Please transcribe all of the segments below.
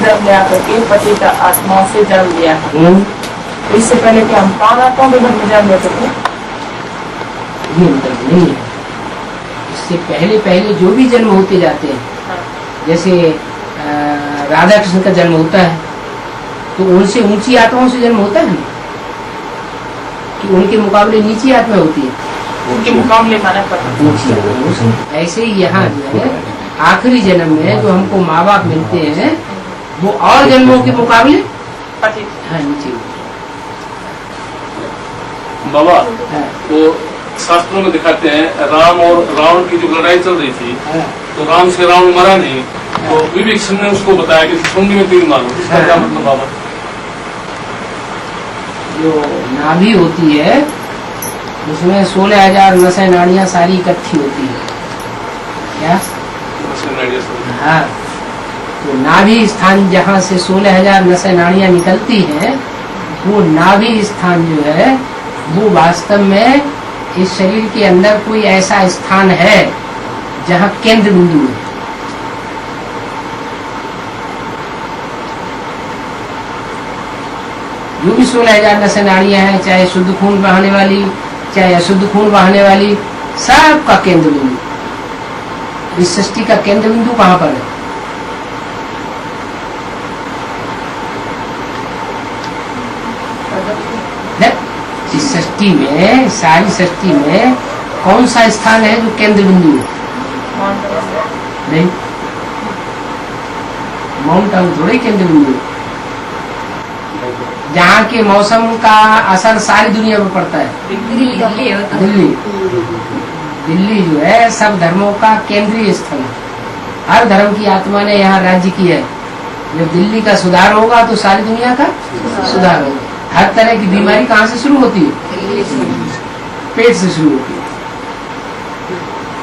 जन्म ले आकर के पति का आत्माओं से जन्म लिया। इससे पहले क्या हम प्राण आत्माओं के घर में जन्म लेते थे? ये मतलब नहीं है। इससे पहले पहले जो भी जन्म होते जाते हैं, जैसे राधा कृष्ण का जन्म होता है तो उनसे ऊंची आत्माओं से जन्म होता है ना, कि उनके मुकाबले नीची आत्मा होती है, उनके मुकाबले माना पड़ता। ऐसे ही यहाँ जो है आखिरी जन्म में जो हमको माँ बाप मिलते हैं वो और जन्मों के मुकाबले हाँ नीचे। बाबा वो शास्त्रों में दिखाते हैं राम और रावण की जो लड़ाई चल रही थी तो राम से रावण मरा नहीं, तो विभीषण ने उसको बताया कि सूंडी में तीर मारो। इसका क्या मतलब बाबा? जो नाभि होती है उसमें 16,000 नसें नाड़ियाँ सारी इकट्ठी होती है। क्या? हाँ, तो नाभि स्थान जहाँ से 16,000 नसें नाड़ियाँ निकलती हैं, वो नाभि स्थान जो है वो वास्तव में इस शरीर के अंदर कोई ऐसा स्थान है जहाँ केंद्र बिंदु है। जो भी 16,000 नसें नाड़ियाँ हैं, चाहे शुद्ध खून बहाने वाली चाहे अशुद्ध खून बहाने वाली, सब का केंद्र बिंदु, इस सृष्टि का केंद्र बिंदु कहाँ पर है? इस सृष्टि में, सारी सृष्टि में कौन सा स्थान है जो केंद्र बिंदु है? नहीं, माउंट आबू थोड़े केंद्र बिंदु है। जहाँ के मौसम का असर सारी दुनिया में पड़ता है। दिल्ली जो है सब धर्मों का केंद्रीय स्थल है। हर धर्म की आत्मा ने यहाँ राज्य किया है। जब दिल्ली का सुधार होगा तो सारी दुनिया का सुधार होगा। हर तरह की बीमारी कहाँ से शुरू होती है? पेट से शुरू होती है।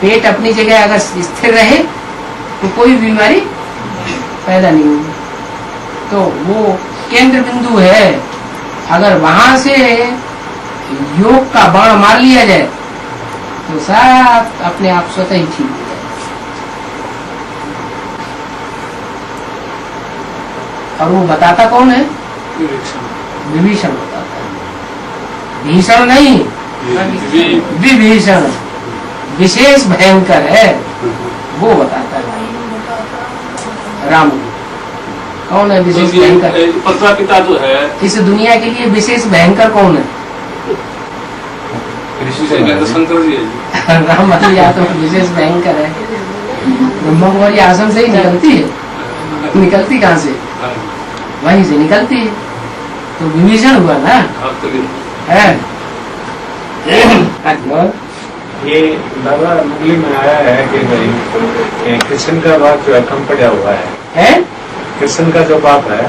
पेट अपनी जगह अगर स्थिर रहे तो कोई बीमारी पैदा नहीं होगी। तो वो केंद्र बिंदु है। अगर वहां से योग का बाण मार लिया जाए तो सब अपने आप स्वतः ही ठीक हो जाए। और वो बताता कौन है? विभीषण बताता है। भीषण नहीं, विभीषण विशेष भयंकर है, वो बताता है। राम कौन है विशेष भयंकर? पत्रा पिता जो है इस दुनिया के लिए विशेष भयंकर कौन है? शंकर जी है। राम तो विशेष भयंकर है। ब्रह्मा कुमारी आश्रम से ही निकलती है। निकलती कहाँ से? वहीं से निकलती है। तो विभीषण हुआ ना है। ये बाबा मुगली में आया है कि भाई कृष्ण का बाप जो कम पड़ा हुआ है? कृष्ण का जो बाप है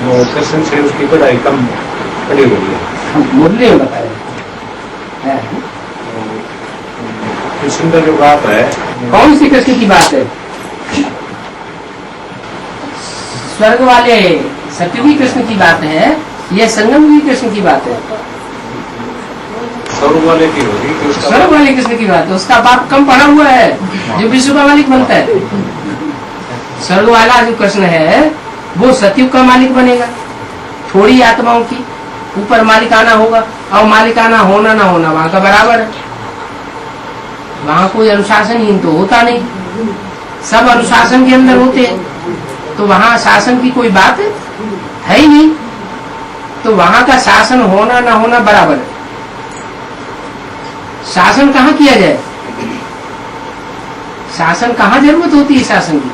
वो कृष्ण से उसकी पढ़ाई कम पड़ी हुई है। मुरली में बताया कृष्ण का जो बाप है। कौन सी कृष्ण की बात है? स्वर्ग वाले सत्ययुगी कृष्ण की बात है या संगमयुगी कृष्ण की बात है? स्वर्ग वाले की होगी। स्वर्ग वाले कृष्ण की बात है। उसका बाप कम पढ़ा हुआ है जो विश्व का मालिक बनता है। स्वर्ग वाला जो कृष्ण है वो सतयुग का मालिक बनेगा। थोड़ी आत्माओं की ऊपर मालिकाना होगा और मालिकाना होना ना होना वहां का बराबर है। वहां कोई अनुशासनहीन तो होता नहीं, सब अनुशासन के अंदर होते हैं। तो वहां शासन की कोई बात है ही नहीं। तो वहां का शासन होना ना होना बराबर है। शासन कहाँ किया जाए? शासन कहाँ जरूरत होती है शासन की?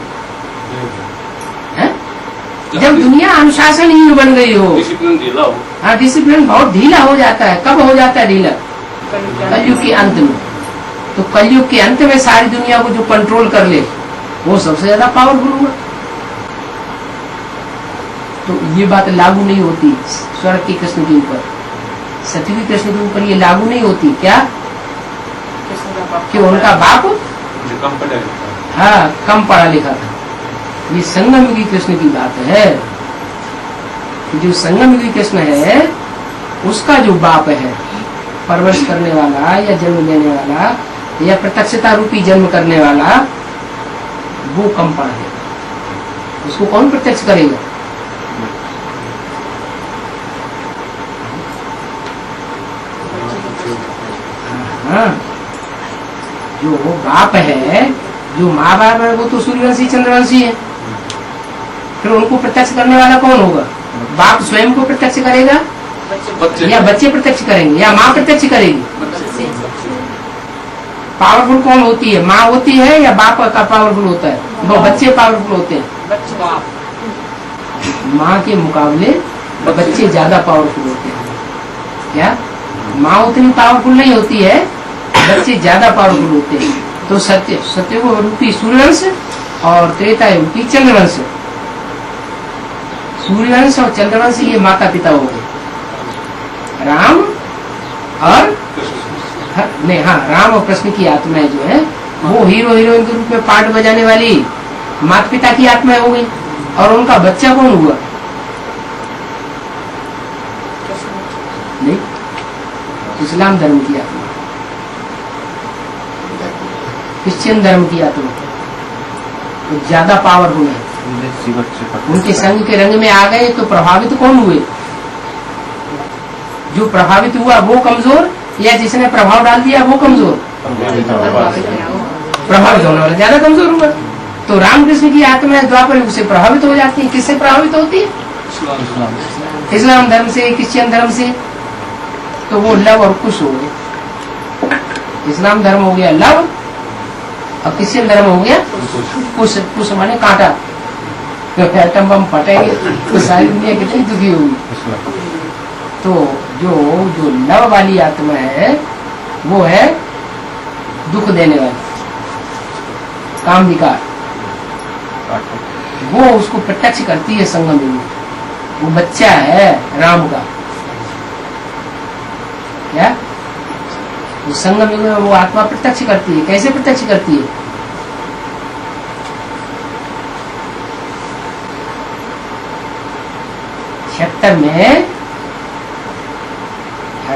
है? जब दुनिया अनुशासनहीन बन गई हो, डिसिप्लिन ढीला हो। हाँ, डिसिप्लिन बहुत ढीला हो जाता है। कब हो जाता है ढीला? कलयुग के अंत में। तो कलयुग के अंत में सारी दुनिया को जो कंट्रोल कर ले वो सबसे ज्यादा पावरफुल हुआ। तो ये बात लागू नहीं होती स्वर्ग के कृष्ण के ऊपर, सतयुगी कृष्ण के ऊपर ये लागू नहीं होती। क्या? कि उनका बाप हाँ कम पढ़ा लिखा था। ये संगमयुगी कृष्ण की बात है। जो संगमयुगी कृष्ण है उसका जो बाप है, परवरिश करने वाला या जन्म लेने वाला या प्रत्यक्षता रूपी जन्म करने वाला, वो कम पढ़ा है। उसको कौन प्रत्यक्ष करेगा? हाँ, जो बाप है, जो माँ बाप है, वो तो सूर्यवंशी चंद्रवंशी है। फिर उनको प्रत्यक्ष करने वाला कौन होगा? बाप स्वयं को प्रत्यक्ष करेगा या बच्चे प्रत्यक्ष करेंगे या माँ प्रत्यक्ष करेगी? पावरफुल कौन होती है? माँ होती है या बाप का पावरफुल होता है? वो बच्चे पावरफुल होते हैं। माँ के मुकाबले बच्चे ज्यादा पावरफुल होते हैं। क्या? माँ उतनी पावरफुल नहीं होती है, बच्चे ज्यादा पावरफुल होते हैं। तो सत्य को रूपी सूर्यवंश और त्रेता रूपी चंद्रवंश। सूर्यवंश और चंद्रवंश ये माता पिता हो गए। राम और नहीं, हाँ, राम और कृष्ण की आत्माएं जो है वो हीरो हीरोइन के रूप में पार्ट बजाने वाली माता पिता की आत्माएं हो गई। और उनका बच्चा कौन हुआ? नहीं, इस्लाम धर्म की आत्मा, क्रिश्चियन धर्म की आत्मा तो ज्यादा पावरफुल है। उनके संग के रंग में आ गए तो प्रभावित कौन हुए? जो प्रभावित हुआ वो कमजोर या जिसने प्रभाव डाल दिया वो कमजोर? प्रभावित होने वाला ज्यादा कमजोर हुआ। तो रामकृष्ण की आत्मा द्वापर युग से प्रभावित हो जाती है। किससे प्रभावित होती है? इस्लाम धर्म से, क्रिश्चियन धर्म से। तो वो लव और कुश हो गए। इस्लाम धर्म हो गया लव और क्रिश्चियन धर्म हो गया कुश। कुश माने कांटा। एटम बम फटेंगे तो सारी दुनिया कितनी दुखी होगी। तो जो लव वाली आत्मा है वो है दुख देने वाली, काम विकार। वो उसको प्रत्यक्ष करती है संगम में। वो बच्चा है राम का। क्या? वो संगम युग में वो आत्मा प्रत्यक्ष करती है। कैसे प्रत्यक्ष करती है? छत्तर में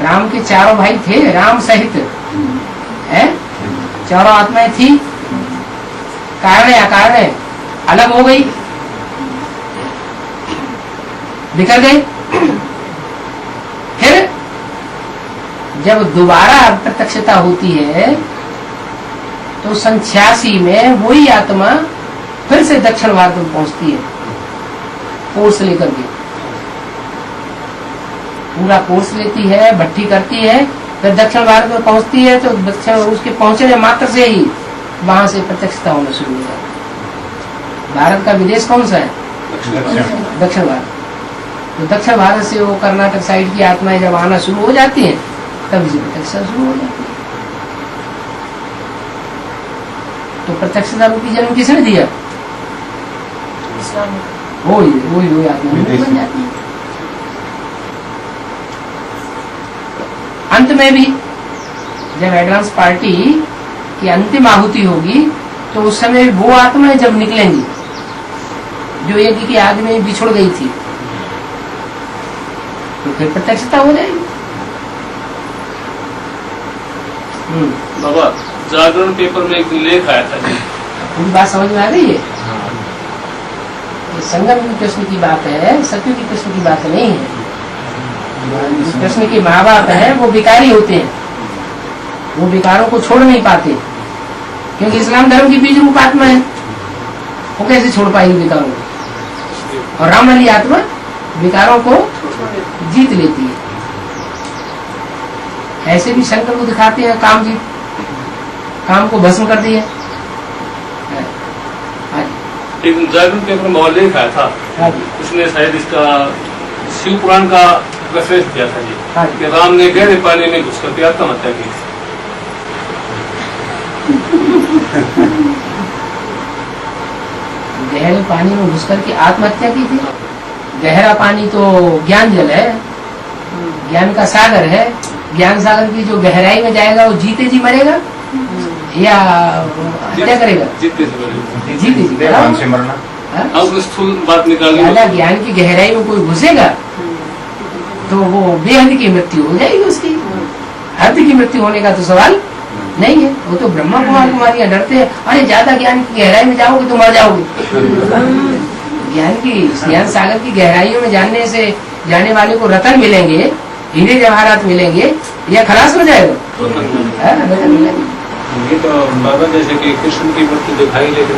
राम के चारों भाई थे, राम सहित है, चारों आत्माएं थी। कारण अकारण अलग हो गई, बिखर गई। फिर जब दोबारा प्रत्यक्षता होती है तो 86 में वही आत्मा फिर से दक्षिण भारत में पहुंचती है, कोर्स लेकर के। पूरा कोर्स लेती है, भट्टी करती है, फिर दक्षिण भारत में पहुंचती है। तो दक्षिण उसके पहुंचने मात्र से ही वहां से प्रत्यक्षता होना शुरू हो जाती है। भारत का विदेश कौन सा है? दक्षिण भारत। तो दक्षिण भारत से वो कर्नाटक साइड की आत्माएं जब आना शुरू हो जाती हैं तभी से प्रत्यक्षता शुरू हो जाती है। तो प्रत्यक्षता रूपी जन्म किसने दिया? वही आत्मा बन जाती है। अंत में भी जब एडवांस पार्टी की अंतिम आहुति होगी तो उस समय वो आत्माएं जब निकलेंगी जो एक की आदमी बिछुड़ गई थी तो फिर प्रत्यक्षता हो जाएगी। बाबा, जागरण पेपर में एक लेख आया था जी, पूरी बात समझ में आ गई है? संगम की कृष्ण की बात है, सत्य की कृष्ण की बात नहीं है। कृष्ण के माँ बाप है वो विकारी होते हैं, वो विकारों को छोड़ नहीं पाते क्योंकि इस्लाम धर्म की बीज रूप आत्मा है। वो कैसे छोड़ पाएगी विकारों को? और राम वाली आत्मा विकारों को जीत लेती है। ऐसे भी शंकर को दिखाते हैं काम जीत, काम को भस्म कर दिए। एक जागरण पेपर में और लेख आया था, उसने शायद इसका शिव पुराण का रेफरेंस दिया था जी कि राम ने गहरे पानी में घुस करके आत्महत्या की। गहरे पानी में घुस करके आत्महत्या की थी? गहरा पानी तो ज्ञान जल है, ज्ञान का सागर है। ज्ञान सागर की जो गहराई में जाएगा वो जीते जी मरेगा या हत्या करेगा? जीते जी मरना। स्थूल बात निकाली। ज्ञान की गहराई में कोई घुसेगा तो वो बेहद की मृत्यु हो जाएगी उसकी। हद की मृत्यु होने का तो सवाल नहीं है। वो तो ब्रह्मा कुमार कुमारियां डरते हैं, अरे ज्यादा ज्ञान की गहराई में जाओगे तो मर जाओगे। ज्ञान सागर की गहराइयों में जाने वाले को रतन मिलेंगे, हीरे जवाहरात मिलेंगे, या खलास हो जाएगा। रतन मिलेंगे। ये तो बाबा जैसे कि कृष्ण की मृत्यु दिखाई, लेकिन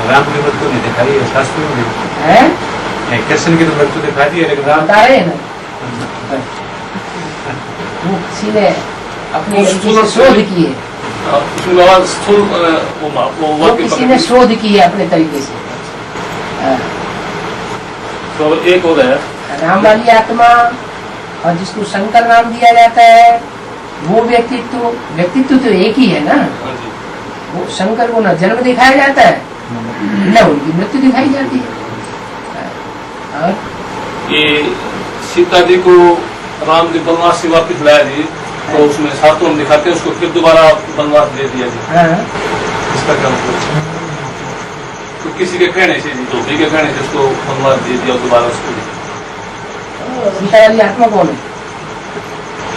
राम की मृत्यु नहीं दिखाई है शास्त्रों में। कृष्ण की तो मृत्यु दिखा दी है, लेकिन राम बता रहे हैं ना, वो किसी ने अपने शोध की है, वो किसी ने शोध की है अपने तरीके से। तो एक और है राम वाली आत्मा, और जिसको शंकर नाम दिया जाता है, वो व्यक्तित्व तो एक ही है ना। वो शंकर को न जन्म दिखाया जाता है, न उनकी मृत्यु दिखाई जाती है। और ये सीता जी को राम जी वनवास से वापिस लाया जी, तो उसमें शास्त्रों में दिखाते हैं उसको फिर दोबारा वनवास दे दिया जी। इसका क्या मतलब? तो किसी के कहने से जी, धोबी के कहने से उसको वनवास दे दिया दोबारा उसको। सीता वाली आत्मा कौन है?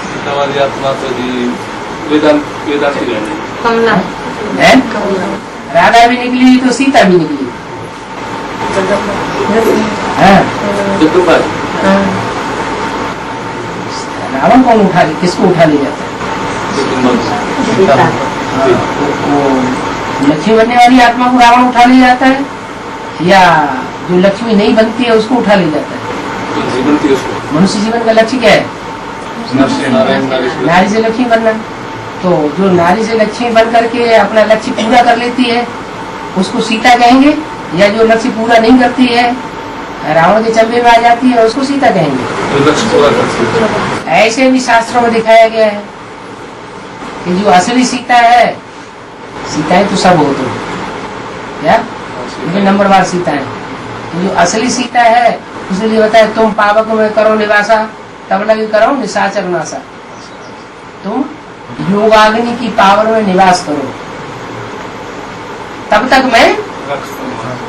सीता वाली आत्मा तो जी वेदांत की रहने कमला है। राधा भी निकली तो सीता भी निकली। रावण कौन उठा ले, किसको उठा ले जाता है? लक्ष्मी बनने वाली आत्मा को रावण उठा ले जाता है, या जो लक्ष्मी नहीं बनती है उसको उठा ले जाता है? मनुष्य जीवन का लक्ष्य क्या है? नारी से लक्ष्मी बनना। तो जो नारी से लक्ष्मी बन करके अपना लक्ष्य पूरा कर लेती है उसको सीता कहेंगे, या जो लक्ष्य पूरा नहीं करती है, रावण के चंबे में आ जाती है, उसको सीता कहेंगे। ऐसे भी शास्त्रों में दिखाया गया है कि जो असली सीता है, सीताएं तो सब हो तो क्या, लेकिन नंबरवार सीता है, तो जो असली सीता है इसलिए बताया, तुम पावक में करो निवासा, तब लगे करो निशाचर नासा। तुम योगाग्नि की पावर में निवास करो, तब तक मैं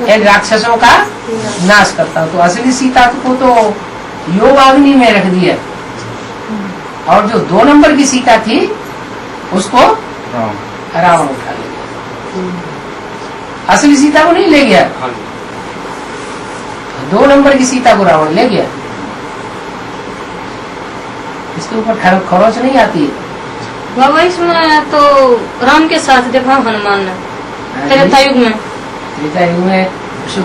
इन राक्षसों का नाश करता हूँ। तो असली सीता को तो योगाग्नि में रख दिया, और जो 2 नंबर की सीता थी उसको रावण उठा ले गया। असली सीता को नहीं ले गया, 2 नंबर की सीता को रावण ले गया। इसके ऊपर खरोच नहीं आती है। बाबा इसमें तो राम के साथ देखा हनुमान ने त्रेता युग में। त्रेता युग में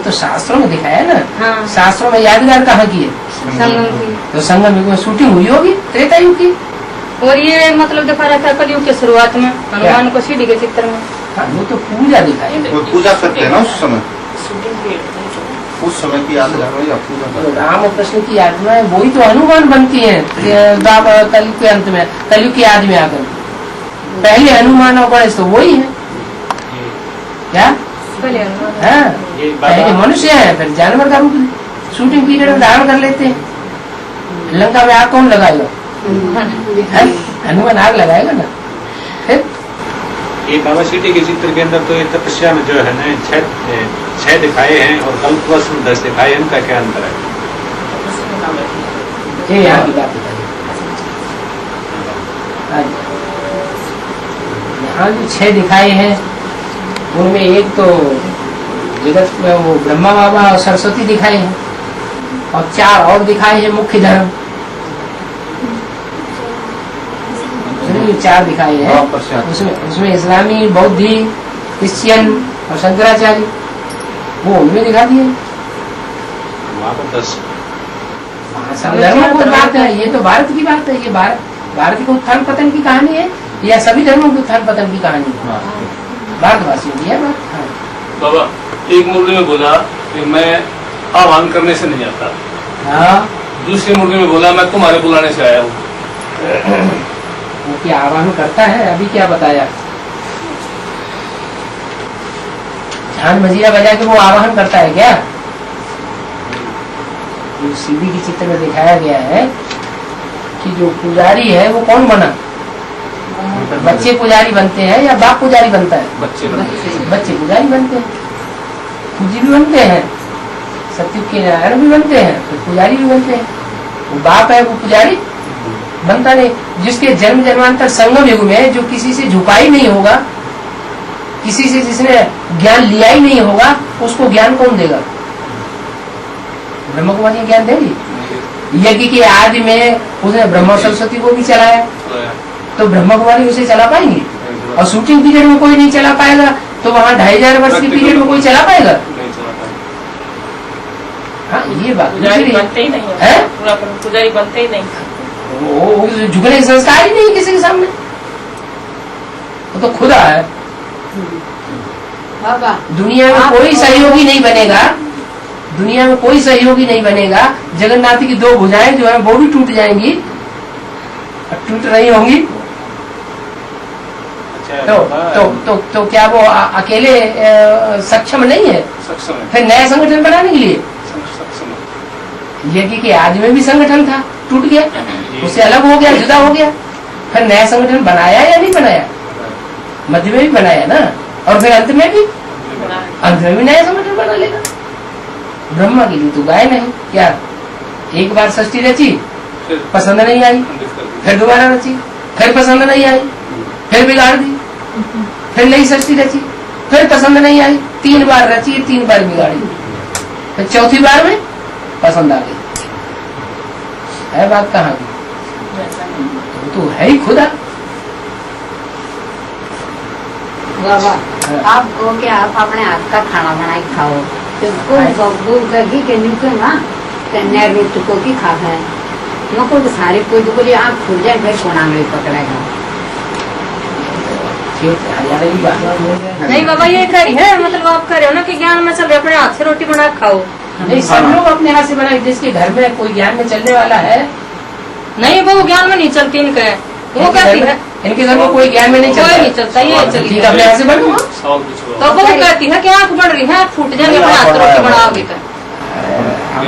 तो शास्त्रों में दिखाया है ना। हाँ। शास्त्रों में यादगार कहाँ की है? संगम की। तो संगम युग में शूटिंग हुई होगी त्रेता युग की। और ये मतलब दिखा रहा था कलयुग के शुरुआत में हनुमान को सीढ़ी के चित्र में। हाँ, वो तो पूजा दिखाई, वो पूजा करते हैं ना उस समय की यादगार या पूजा। तो राम और कृष्ण की यादगार है, वही तो हनुमान बनती है कलयुग के अंत में, कलयुग की याद में आकर। पहले हनुमान और गणेश तो वही है क्या? हाँ, पहले मनुष्य है, फिर जानवर का रूप शूटिंग पीरियड में धारण कर लेते हैं। लंका में आग कौन लगाएगा? हनुमान आग लगाएगा ना। फिर ये बाबा सिटी के चित्र के अंदर तो ये तपस्या में जो है ना 6 दिखाए हैं और कल्पवश में 10 दिखाए हैं, इनका क्या अंतर है? ये यहाँ की बात बताइए। यहाँ जो 6 दिखाए हैं उनमें एक तो जगत में वो ब्रह्मा बाबा और सरस्वती दिखाए हैं, और 4 और दिखाए हैं मुख्य धर्म। 4 दिखाए हैं, उसमें इस्लामी, बौद्धि, क्रिश्चियन और शंकराचार्य, वो उनमें दिखा दिए। सब धर्मों की बात है, ये तो भारत की बात है। ये भारत के उत्थान पतन की कहानी है, या सभी धर्मों के उत्थान पतन की कहानी है? भारतवासियों की है बात। हाँ। बाबा एक मुर्गे में बोला कि मैं आह्वान करने से नहीं आता। हाँ। दूसरे मुर्गे में बोला मैं तुम्हारे बुलाने से आया हूँ। वो क्या आह्वान करता है? अभी क्या बताया, झान मजीरा बजा के वो आवाहन करता है क्या? सीधी के चित्र में दिखाया गया है कि जो पुजारी है वो कौन बना? बच्चे पुजारी बनते हैं या बाप पुजारी बनता है? बच्चे पुजारी बनते हैं, पूजी भी बनते हैं, सत्युग के नारायण भी बनते हैं, तो पुजारी भी बनते हैं। वो बाप है वो पुजारी बनता नहीं। जिसके जन्म जन्मांतर संगम युग में जो किसी से झुका ही नहीं होगा, किसी से जिसने ज्ञान लिया ही नहीं होगा, उसको ज्ञान कौन देगा? ब्रह्म कुमारी ज्ञान देगी? यज्ञ के आदि में उसने ब्रह्मा सरस्वती को भी चलाया, तो ब्रह्मा कुमारी उसे चला पाएंगे? और शूटिंग पीरियड में कोई नहीं चला पाएगा, तो वहाँ 2500 वर्ष के पीरियड में कोई चला पाएगा? हाँ, ये बात बनते ही नहीं है, पुजारी बनते ही नहीं, वो झुकने के संस्कार ही नहीं किसी के सामने, वो तो खुदा है। दुनिया में कोई सहयोगी नहीं बनेगा, दुनिया में कोई सहयोगी नहीं बनेगा। जगन्नाथ की 2 भुजाएं जो है वो भी टूट जाएंगी, टूट रही होंगी, तो क्या वो अकेले सक्षम नहीं है? फिर नया संगठन बनाने के लिए यज्ञ के आदि में भी संगठन था, टूट गया, उससे अलग हो गया, जुदा हो गया, फिर नया संगठन बनाया या नहीं बनाया? मध्य में भी बनाया ना, और फिर अंत में भी नया संगठन बना लेगा। ब्रह्मा के लिए तो गाय नहीं, क्या एक बार सृष्टि रची, पसंद नहीं आई, फिर दोबारा रची, फिर पसंद नहीं आई, फिर बिगाड़ दी, फिर नई सृष्टि रची, फिर पसंद नहीं आई, 3 बार रची, 3 बार बिगाड़ी, फिर चौथी बार में पसंद आ गई। है बात कहाँ की? तो है ही खुदा। बाबा आप को क्या आप अपने हाथ का खाना बना के खाओ, घी के नीचे ना रोटी को की खा है को सारे कोई तो बोली आप खुल जाए, फिर कोना में पकड़ेगा। नहीं बाबा ये करी है, मतलब आप कह रहे हो ना कि ज्ञान में चल रहे, अपने हाथ से रोटी बना के खाओ। नहीं, सब लोग अपने हाथ से बनाए, जिसके घर में कोई ज्ञान में चलने वाला है। नहीं वो ज्ञान में नहीं चलती, इनके वो कहती है इनके घर में कोई ज्ञान में नहीं चलता, कोई नहीं चलता, ये चलती है अपने हाथ से बनूंगा। तो वो कहती है कि आँख बढ़ रही है, फूट जाएंगे, अपने हाथ से रोटी बनाओगे तो।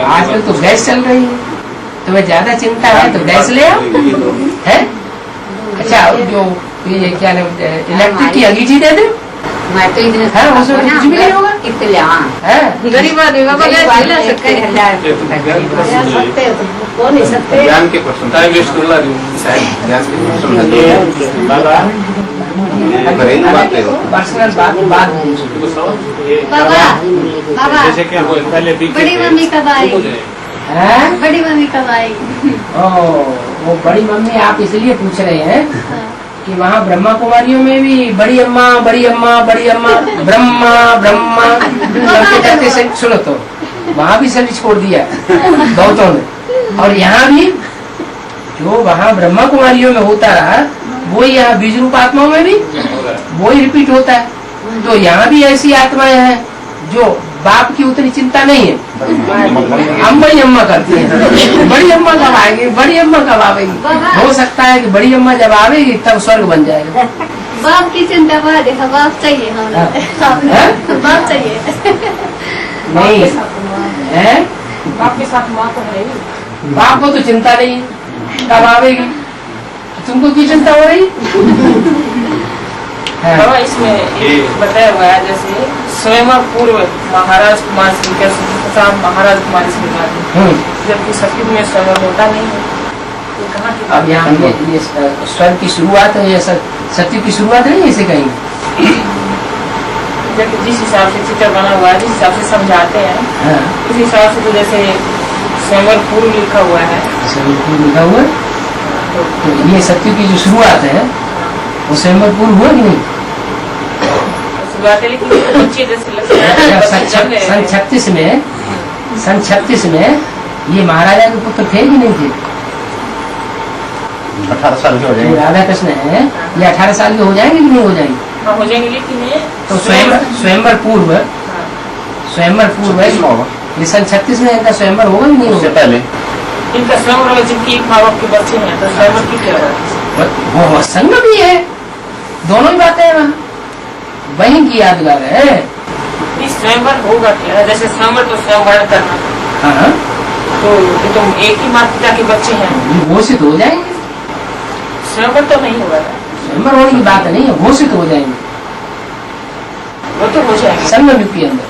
आजकल तो गैस चल रही है, तुम्हें ज्यादा चिंता है तो गैस ले आओ, है? अच्छा, जो ये क्या नाम इलेक्ट्रिक की अंगीठी दे दे, मैं तो इतने कुछ भी नहीं होगा, गरीब आदमी बाबा नहीं सकते। ज्ञान के प्रश्न टाइम वेस्ट कर ला रही पर्सनल बात बाबा जैसे कि पहले बड़ी मम्मी कब आएगी? बड़ी मम्मी कब आएगी? वो बड़ी मम्मी आप इसलिए पूछ रहे हैं कि वहाँ ब्रह्मा कुमारियों में भी बड़ी अम्मा बड़ी अम्मा बड़ी अम्मा ब्रह्मा ब्रह्मा करते से सुनो, तो वहाँ भी सभी छोड़ दिया गौतम ने, और यहाँ भी जो वहाँ ब्रह्मा कुमारियों में होता रहा वो यहाँ बीज रूप आत्माओं में भी वो ही रिपीट होता है। तो यहाँ भी ऐसी आत्माएं हैं जो बाप की उतनी चिंता नहीं है, अम्मा ही अम्मा करती है। बड़ी अम्मा कब आएगी, बड़ी अम्मा कब आएगी? हो सकता है कि बड़ी अम्मा जब आवेगी तब स्वर्ग बन जाएगा। बाप की चिंता बाद देखा, बाप चाहिए हमें, बाप चाहिए नहीं है, बाप के साथ माँ तो है, बाप को तो चिंता नहीं कब आवेगी, तुमको की चिंता हो रही? बाबा इसमें बताया हुआ है जैसे स्वयं पूर्व महाराज कुमार सिंह के साथ महाराज कुमार सिंह जबकि सतयुग में स्वयं होता नहीं है, तो कहाँ की? अब यहाँ ये स्वर्ग की शुरुआत है, सतयुग की शुरुआत नहीं ऐसे कहीं, जबकि जिस हिसाब से चित्र बना हुआ है, जिस हिसाब से समझाते हैं उस हिसाब से तो जैसे स्वयं पूर्व लिखा हुआ है, लिखा हुआ, तो ये सतयुग की जो शुरुआत है वो स्वयं पूर्व हुआ कि नहीं? सन 36 में ये महाराजा के पुत्र थे कि नहीं थे? 18 साल के हो जाएंगे। राधा कृष्ण है, ये 18 साल के हो जाएंगे कि नहीं हो जाएंगे? हाँ हो जाएंगे, लेकिन ये तो स्वयंवर पूर्व है, ये सन 36 में इनका स्वयंवर होगा कि नहीं? उससे पहले इनका स्वयंवर, जिनकी एक माँ बाप के बच्चे हैं तो स्वयंवर की क्या बात? वो संग भी है, दोनों ही बातें हैं वहाँ, वही की यादगार है। स्वयंवर होगा क्या? जैसे स्वयंवर तो स्वयंवर करना, हाँ तो तुम एक ही माता पिता के बच्चे हैं, घोषित हो जाएंगे। स्वयंवर तो नहीं होगा, स्वयंवर होने की बात नहीं है, घोषित हो जाएंगे, वो तो हो जाएंगे संगम युग के अंदर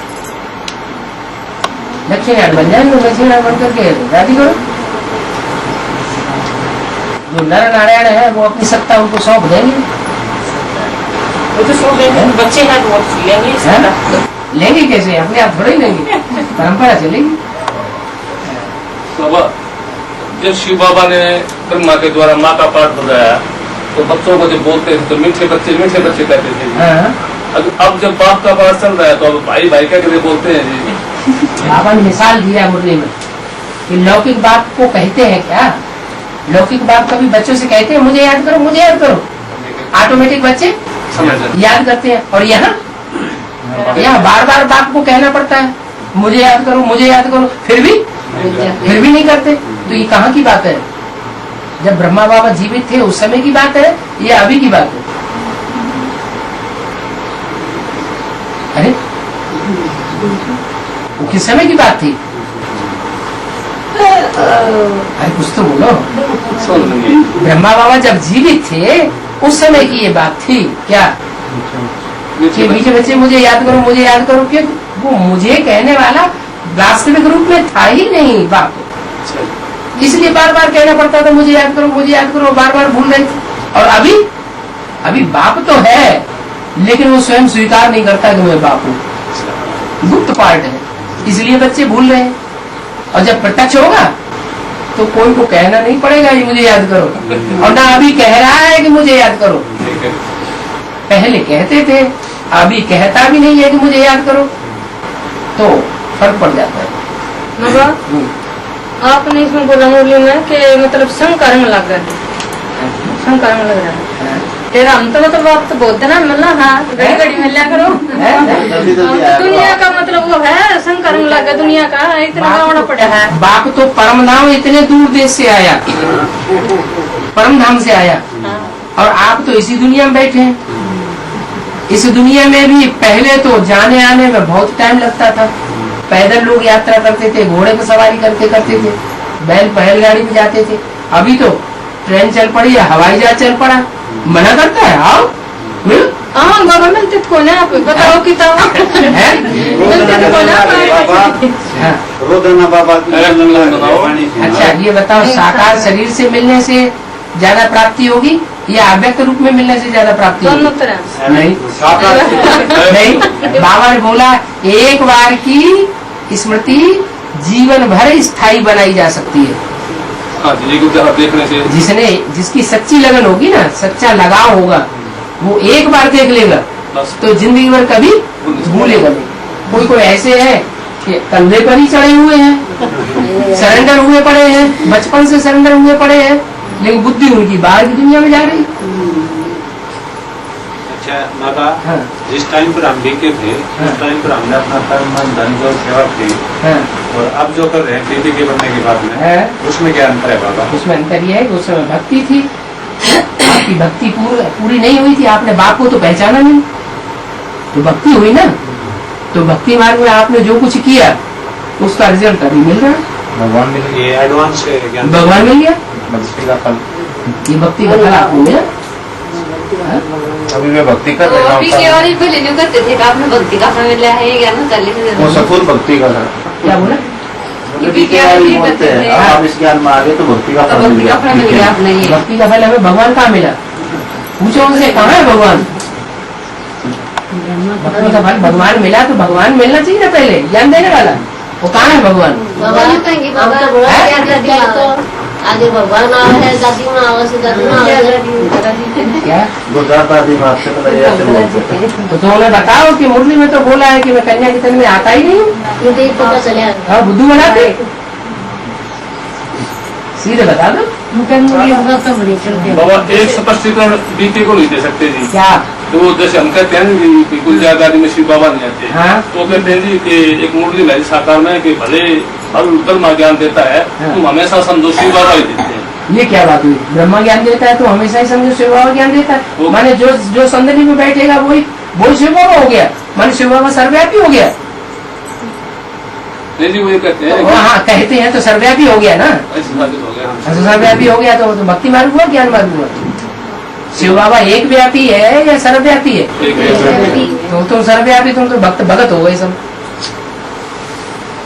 दक्षिणायन बन जाएंगे, दक्षिणायन बन करके शादी करो। जो नर नारायण है वो अपनी सत्ता उनको सौंप देंगे, वो तो सौंप देंगे, बच्चे हैं तो वो लेंगे, लेंगे कैसे? अपने आप थोड़ा ही लेंगे, परंपरा चलेगी। बाबा जब शिव बाबा ने ब्रह्मा के द्वारा माँ का पाठ बताया तो बच्चों को जब बोलते थे तो मीठे बच्चे कहते थे। अब जब बाप का पाठ चल रहा है तो अब भाई भाई क्या करे बोलते हैं जी। बाबा ने मिसाल दिया मुरली में कि लौकिक बात को कहते हैं क्या? लौकिक बात कभी बच्चों से कहते हैं मुझे याद करो मुझे याद करो, ऑटोमेटिक बच्चे याद करते हैं। और यहाँ बार बार बाप को कहना पड़ता है मुझे याद करो, फिर भी नहीं करते। तो ये कहाँ की बात है? जब ब्रह्मा बाबा जीवित थे उस समय की बात है या अभी की बात है? अरे वो किस समय की बात थी? अरे कुछ तो बोलो। ब्रह्मा बाबा जब जीवित थे उस समय की ये बात थी क्या? कि मीठे बच्चे मुझे याद करो, कि वो मुझे कहने वाला वास्तविक रूप में था ही नहीं बाप, इसलिए बार बार कहना पड़ता था मुझे याद करो, बार बार भूल रहे थे। और अभी बाप तो है लेकिन वो स्वयं स्वीकार नहीं करता कि मैं बाप हूँ, गुप्त पार्ट है, इसलिए बच्चे भूल रहे हैं। और जब प्रत्यक्ष होगा तो कोई को कहना नहीं पड़ेगा ये मुझे याद करो, और ना अभी कह रहा है कि मुझे याद करो। पहले कहते थे, अभी कहता भी नहीं है कि मुझे याद करो, तो फर्क पड़ जाता है। बाबा आपने इसमें बोला मुरली में कि मतलब संकर में लग रहा है तेरा हम तो मतलब आप तो बोलते ना मतलब हाँ घड़ी मिला करो। दुनिया का मतलब वो है संकर में लगा दुनिया का इतना गावना पड़ा है। बाप तो परम धाम इतने दूर देश से आया, परम धाम से आया, और आप तो इसी दुनिया में बैठे हैं। इस दुनिया में भी पहले तो जाने आने में बहुत टाइम लगता था, पैदल लोग यात्रा करते थे, घोड़े पर सवारी करते थे, बैलगाड़ी में जाते थे। अभी तो ट्रेन चल पड़ी है, हवाई जहाज चल पड़ा, मना करता है आओ हाँ बाबा मिलते तो ना आप बताओ किताब अच्छा ये बताओ साकार शरीर से मिलने से ज्यादा प्राप्ति होगी या अव्यक्त रूप में मिलने से ज्यादा प्राप्ति होगी? दोनों तरह नहीं, बाबा ने बोला एक बार की स्मृति जीवन भर स्थायी बनाई जा सकती है। देखने से जिसकी सच्ची लगन होगी ना, सच्चा लगाव होगा, वो एक बार देख लेगा तो जिंदगी भर कभी भूलेगा नहीं। कोई ऐसे है कि कंधे पर ही चढ़े हुए हैं, सरेंडर हुए पड़े हैं, बचपन से सरेंडर हुए पड़े हैं, लेकिन बुद्धि उनकी बाहर की दुनिया में जा रही। अच्छा माता, जिस टाइम पर हम बीके थे उस टाइम पर हमने अपना कर्म मन धन जो सेवा की, और अब जो कर रहे हैं पीपी के बनने की बात में, उसमें क्या अंतर है बाबा? उसमें अंतर यह है कि उस समय भक्ति थी, आपकी भक्ति पूरी नहीं हुई थी, आपने बाप को तो पहचाना नहीं, तो भक्ति हुई ना, तो भक्ति मार्ग में आपने जो कुछ किया उसका रिजल्ट अभी मिल रहा है। भगवान मिल गया, एडवांस भगवान मिल गया, भक्ति का फल, ये भक्ति का फल आपको मिला। अभी मैं भक्ति कर रहा हूँ, करते थे आपने भक्ति का फल मिला है क्या ना? वो सफल भक्ति का है। क्या बोला? बोलते हैं आप इस ज्ञान में आ गए तो भक्ति का फल मिल गया। भक्ति का फल हमें भगवान कहाँ मिला? पूछो उनसे कहाँ है भगवान? भक्ति का फल भगवान मिला तो भगवान मिलना चाहिए ना, पहले ज्ञान देने वाला, वो कहाँ है भगवान? आगे भगवान आवा है, दादी माँ आवा से दादी माँ क्या दादी माँ से तो उन्हें बताओ कि मुरली में तो बोला है कि मैं कन्या के तन में आता ही नहीं हूँ, मुझे पता चले बुद्धू बनाते सीधे बता दो। बाबा एक स्पष्टीकरण बीपी को नहीं दे सकते जी क्या? तो जैसे हम कहते हैं कि कुल जागदारी में शिव बाबा नहीं आते, तो कहते हैं जी कि एक मुरली भाई साकार में कि भले हर ब्रह्मा ज्ञान देता है तुम हमेशा समझो शिव बाबा ही देते हैं। ये क्या बात हुई? ब्रह्मा ज्ञान देता है तो हमेशा ही समझो शिव बाबा ज्ञान देता है, माने जो संदर्भ में बैठेगा वही शिव बाबा हो गया, माने शिव बाबा सर्वव्यापी हो गया। नहीं जी वो ये कहते हैं, हाँ कहते हैं तो सर्वव्यापी हो गया ना, सर्वव्यापी हो गया तो भक्ति मार्ग हुआ, ज्ञान मार्ग हुआ। शिव बाबा एक व्यापी है या सर्वव्यापी है? तो तुम सर्वव्यापी, तुम तो भगत हो गए सब।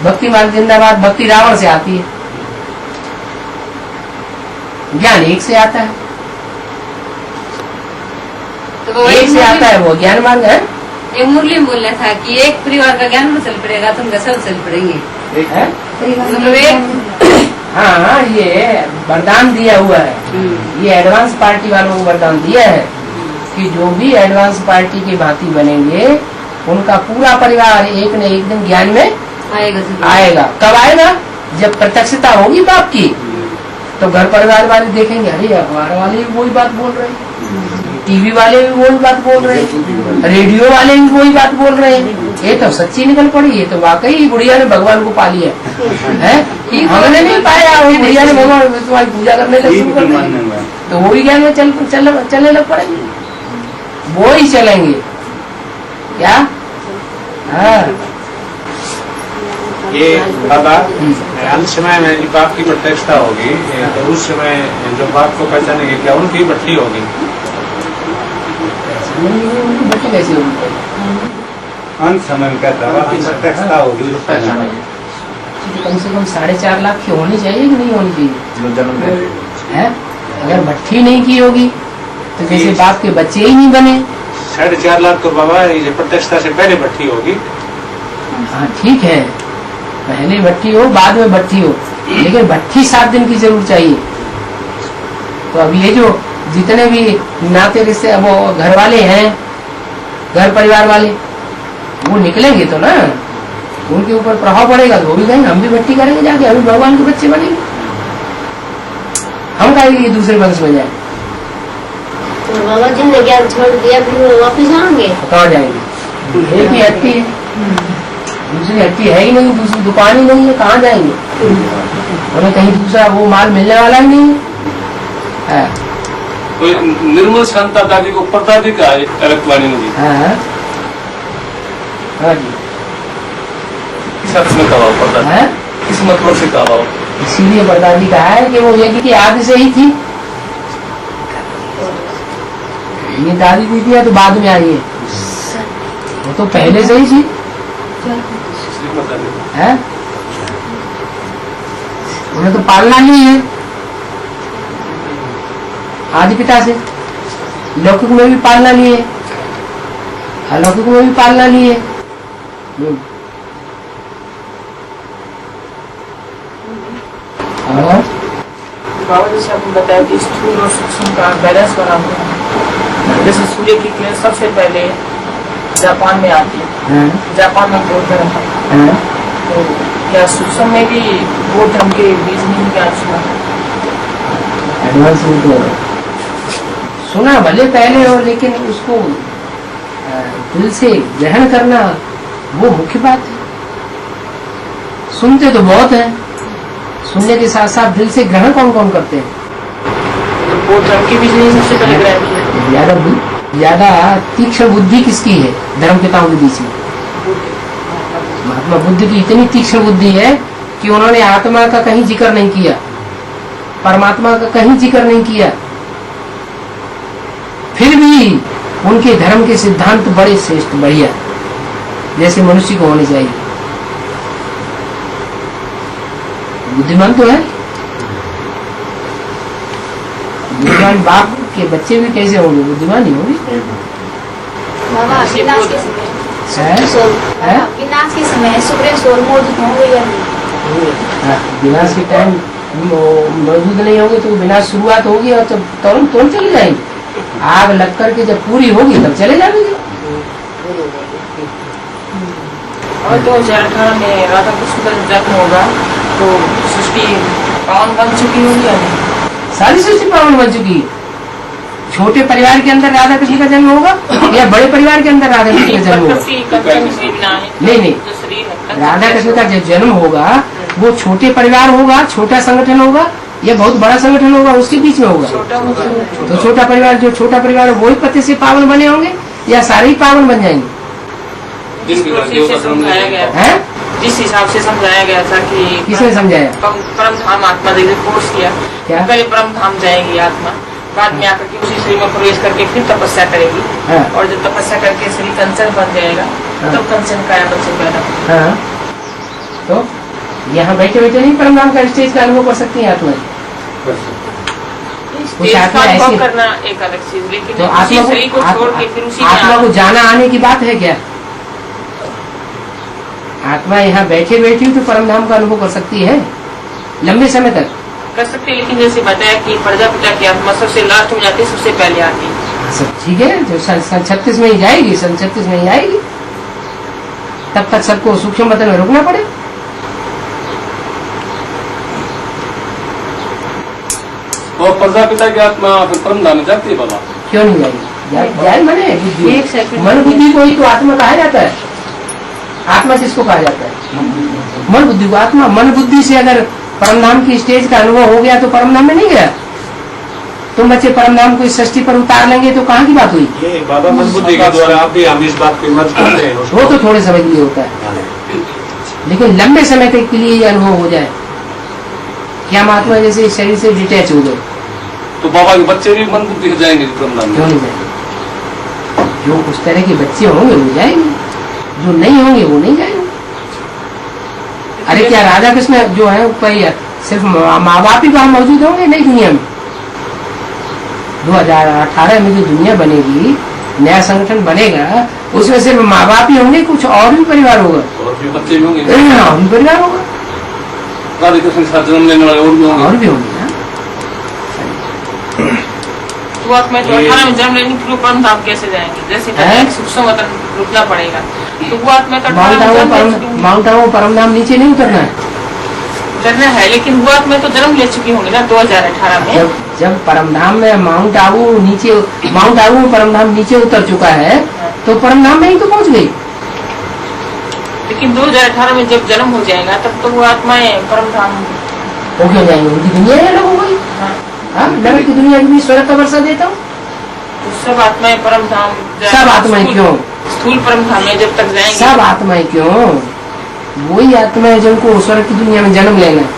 भक्ति मार्ग जिंदाबाद। भक्ति रावण से आती है, ज्ञान एक से आता है, तो एक से आता है वो ज्ञान मार्ग है। ये मुरली में बोलना था कि एक परिवार का ज्ञान में चल पड़ेगा, तुम सब चल पड़ेंगे। एक है मतलब हाँ, ये वरदान दिया हुआ है, ये एडवांस पार्टी वालों को वरदान दिया है कि जो भी एडवांस पार्टी की भांति बनेंगे उनका पूरा परिवार एक न एक दिन ज्ञान में आएगा। कब आएगा? जब प्रत्यक्षता होगी बाप की, तो घर परिवार वाले देखेंगे, अरे अखबार वाले भी वही बात बोल रहे हैं, टीवी वाले भी वही बात बोल रहे हैं, रेडियो वाले भी वही बात बोल रहे हैं, ये तो सच्ची निकल पड़ी, ये तो वाकई बुढ़िया ने भगवान को पा लिया है। हमने नहीं पाया, वो बुढ़िया ने भगवान तुम्हारी पूजा करने लग शुरू कर दी, तो वही ज्ञान में चलने लग पड़ेंगे, वो ही चलेंगे क्या? हाँ, ये बाबा अंत समय में जब बाप की प्रत्यक्षता होगी तो उस समय जो बाप को पहचानेंगे, क्या उनकी भट्टी होगी? भट्टी कैसे होगी? अंत समय में कहता बाप की प्रत्यक्षता होगी, कम से कम 4.5 लाख की होनी चाहिए कि नहीं होनी चाहिए? है, अगर भट्टी नहीं की होगी तो जैसे बाप के बच्चे ही नहीं बने। 4.5 लाख तो बाबा ये प्रत्यक्षता से पहले भट्टी होगी। हाँ ठीक है, पहले भट्टी हो बाद में भट्टी हो, लेकिन भट्टी 7 दिन की जरूर चाहिए। तो अब ये जो जितने भी नाते रिश्ते वो घर वाले हैं, घर परिवार वाले, वो निकलेंगे तो ना, उनके ऊपर प्रभाव पड़ेगा तो वो भी कहेंगे हम भी भट्टी करेंगे जाके, हम भी भगवान के बच्चे बनेंगे, हम कहेंगे दूसरे वंश में जाए। तो बाबा जी ने ज्ञान छोड़ दिया, फिर वो वापिस आएंगे? कहाँ जाएंगे? एक ही हट्टी है, दूसरी हट्टी है ही नहीं, दूसरी दुकान ही नहीं है, कहाँ जाएंगे? उन्हें कहीं दूसरा वो माल मिलने वाला ही नहीं है। तो निर्मल शांता दादी को परदादी का अलगवाणी ने दी। हाँ जी, किस अर्थ में कहा परदादी? किस मतलब से कहा? इसीलिए परदादी कहा है कि वो यज्ञ की आदि से ही थी, ये दादी दी थी तो बाद में आई है, वो तो पहले से ही थी है, उन्हें तो पालना नहीं है आदि पिता से, लौकिक में भी पालना नहीं है, अलौकिक में भी पालना नहीं है। बाबा जैसे आपने बताया कि स्थूल और सूक्ष्म का बैलेंस बना हुआ है। जैसे सूर्य की किरण सबसे पहले जापान में आती है, जापान में बौद्ध धर्म है, तो क्या सूक्ष्म में भी बौद्ध धर्म के बीज नहीं क्या सुना भले पहले हो, लेकिन उसको दिल से ग्रहण करना वो मुख्य बात है। सुनते तो बहुत है, सुनने के साथ साथ दिल से ग्रहण कौन कौन करते हैं? तो बौद्ध धर्म के बीज नहीं सबसे पहले ग्रहण किया। ज्यादा तीक्ष्ण बुद्धि किसकी है धर्म पिताओं के बीच में? महात्मा बुद्ध की इतनी तीक्ष्ण बुद्धि है कि उन्होंने आत्मा का कहीं जिक्र नहीं किया, परमात्मा का कहीं जिक्र नहीं किया, फिर भी उनके धर्म के सिद्धांत बड़े श्रेष्ठ बढ़िया, जैसे मनुष्य को होने चाहिए। बुद्धिमान तो है, बुद्धिमान बाप के बच्चे भी कैसे होंगे? बुद्धिमान ही होंगे। बाबा विनाश के समय सुग्रीव सोल मौजूद होंगे या नहीं? विनाश के टाइम मौजूद नहीं होंगे तो विनाश शुरुआत होगी और जब तुरंत चले जाएंगे। आग लग करके जब पूरी होगी तब चले जाएंगे। और 2018 में राधा कृष्ण का जन्म होगा तो सृष्टि पावन बन चुकी होगी या नहीं? सारी सृष्टि पावन बन चुकी है। छोटे परिवार के अंदर राधा कृष्ण का जन्म होगा या बड़े परिवार के अंदर राधा कृष्ण का जन्म होगा? नहीं, राधा कृष्ण का जो जन्म होगा वो छोटे परिवार होगा, छोटा संगठन होगा या बहुत बड़ा संगठन होगा, उसके बीच में होगा। तो छोटा परिवार, जो छोटा परिवार वही पति से पावन बने होंगे या सारे ही पावन बन जाएंगे? जिस हिसाब से समझाया गया था कि किसने समझाया? परम धाम आत्मा देखिए कोर्स किया, पहले परम धाम जाएगी आत्मा, बाद में आकर के उसी शरीर में प्रवेश करके फिर तपस्या करेगी, और जब तपस्या करके शरीर कंचन बन जाएगा तब कंचन काया बच्चे पैदा। तो यहाँ बैठे बैठे नहीं परम धाम का स्टेज का अनुभव कर सकती है आत्मा? करना एक अलग चीज, लेकिन तो आत्मा को जाना आने की बात है क्या? आत्मा यहाँ बैठे बैठी तो परम धाम का अनुभव कर सकती है। लंबे समय तक कर सकते हैं, लेकिन जैसे बताया कि प्रजापिता की आत्मा सबसे लास्ट में जाती है, सबसे पहले आती है। सब ठीक है, जो सन 36 में ही जाएगी, सन 36 में ही आएगी, तब तक सबको सूक्ष्म वतन में रुकना पड़े। और प्रजापिता की आत्मा फिर परम धाम में जाती है बाबा? क्यों नहीं जाएगी? जाए माने बुद्धि, एक सेकंड। मन बुद्धि को ही तो आत्मा कहा जाता है। आत्मा किसको कहा जाता है? मन बुद्धि को आत्मा। मन बुद्धि से अगर परमधाम की स्टेज का अनुभव हो गया तो परमधाम में नहीं गया। तुम बच्चे परमधाम को इस सृष्टि पर उतार लेंगे तो कहाँ की बात हुई? ये बाबा मन बुद्धि के द्वारा आप भी हम इस बात को मत करते हैं। वो तो थोड़े समय के लिए होता है, लेकिन लंबे समय तक के लिए ये अनुभव हो जाए कि हम आत्मा जैसे शरीर से डिटैच हो गए, तो बाबा के बच्चे भी मन बुद्धि से जाएंगे परम धाम क्यों में? नहीं जाएंगे? जो उस तरह के बच्चे होंगे वो जाएंगे, जो नहीं होंगे वो नहीं जाएंगे। अरे क्या राधा कृष्ण जो है ऊपर सिर्फ माँ बाप ही वहाँ मौजूद होंगे? नहीं, दुनिया में 2018 में जो दुनिया बनेगी, नया संगठन बनेगा, उसमें सिर्फ माँ बाप ही होंगे, कुछ और भी परिवार होगा, और भी बच्चे भी होंगे, और भी परिवार होगा, राधा कृष्ण के साथ जन्म लेने वाले और भी होंगे। और भी होंगे। हाँ? तो आत्मा तो 18 में जन्म लेने के लिए परम धाम कैसे जाएंगे? जैसे बताया कि सूक्ष्म वतन रुकना पड़ेगा, तो वो आत्मा तो 18 में जन्म ले चुकी होंगी। माउंट आबू परमधाम नीचे नहीं उतरना है। करना है, लेकिन वो आत्मा तो जन्म ले चुकी होंगी ना 2018 में। जब परमधाम में माउंट आबू में परमधाम नीचे उतर चुका है तो परमधाम में ही तो पहुंच गई। लेकिन 2018 में जब जन्म हो जाएगा तब तो वो आत्माएं परम धाम वो क्यों जाएंगे? उनकी दुनिया ही अलग हो गई। हाँ, नगर की दुनिया की भी स्वर्ग का वर्षा देता हूँ। तो सब आत्माएं परम धाम सब आत्माएं क्यों? स्थूल परम धाम में जब तक जाएंगे। सब आत्माएं क्यों? वही आत्माएं जिनको स्वर्ग की दुनिया में जन्म लेना है,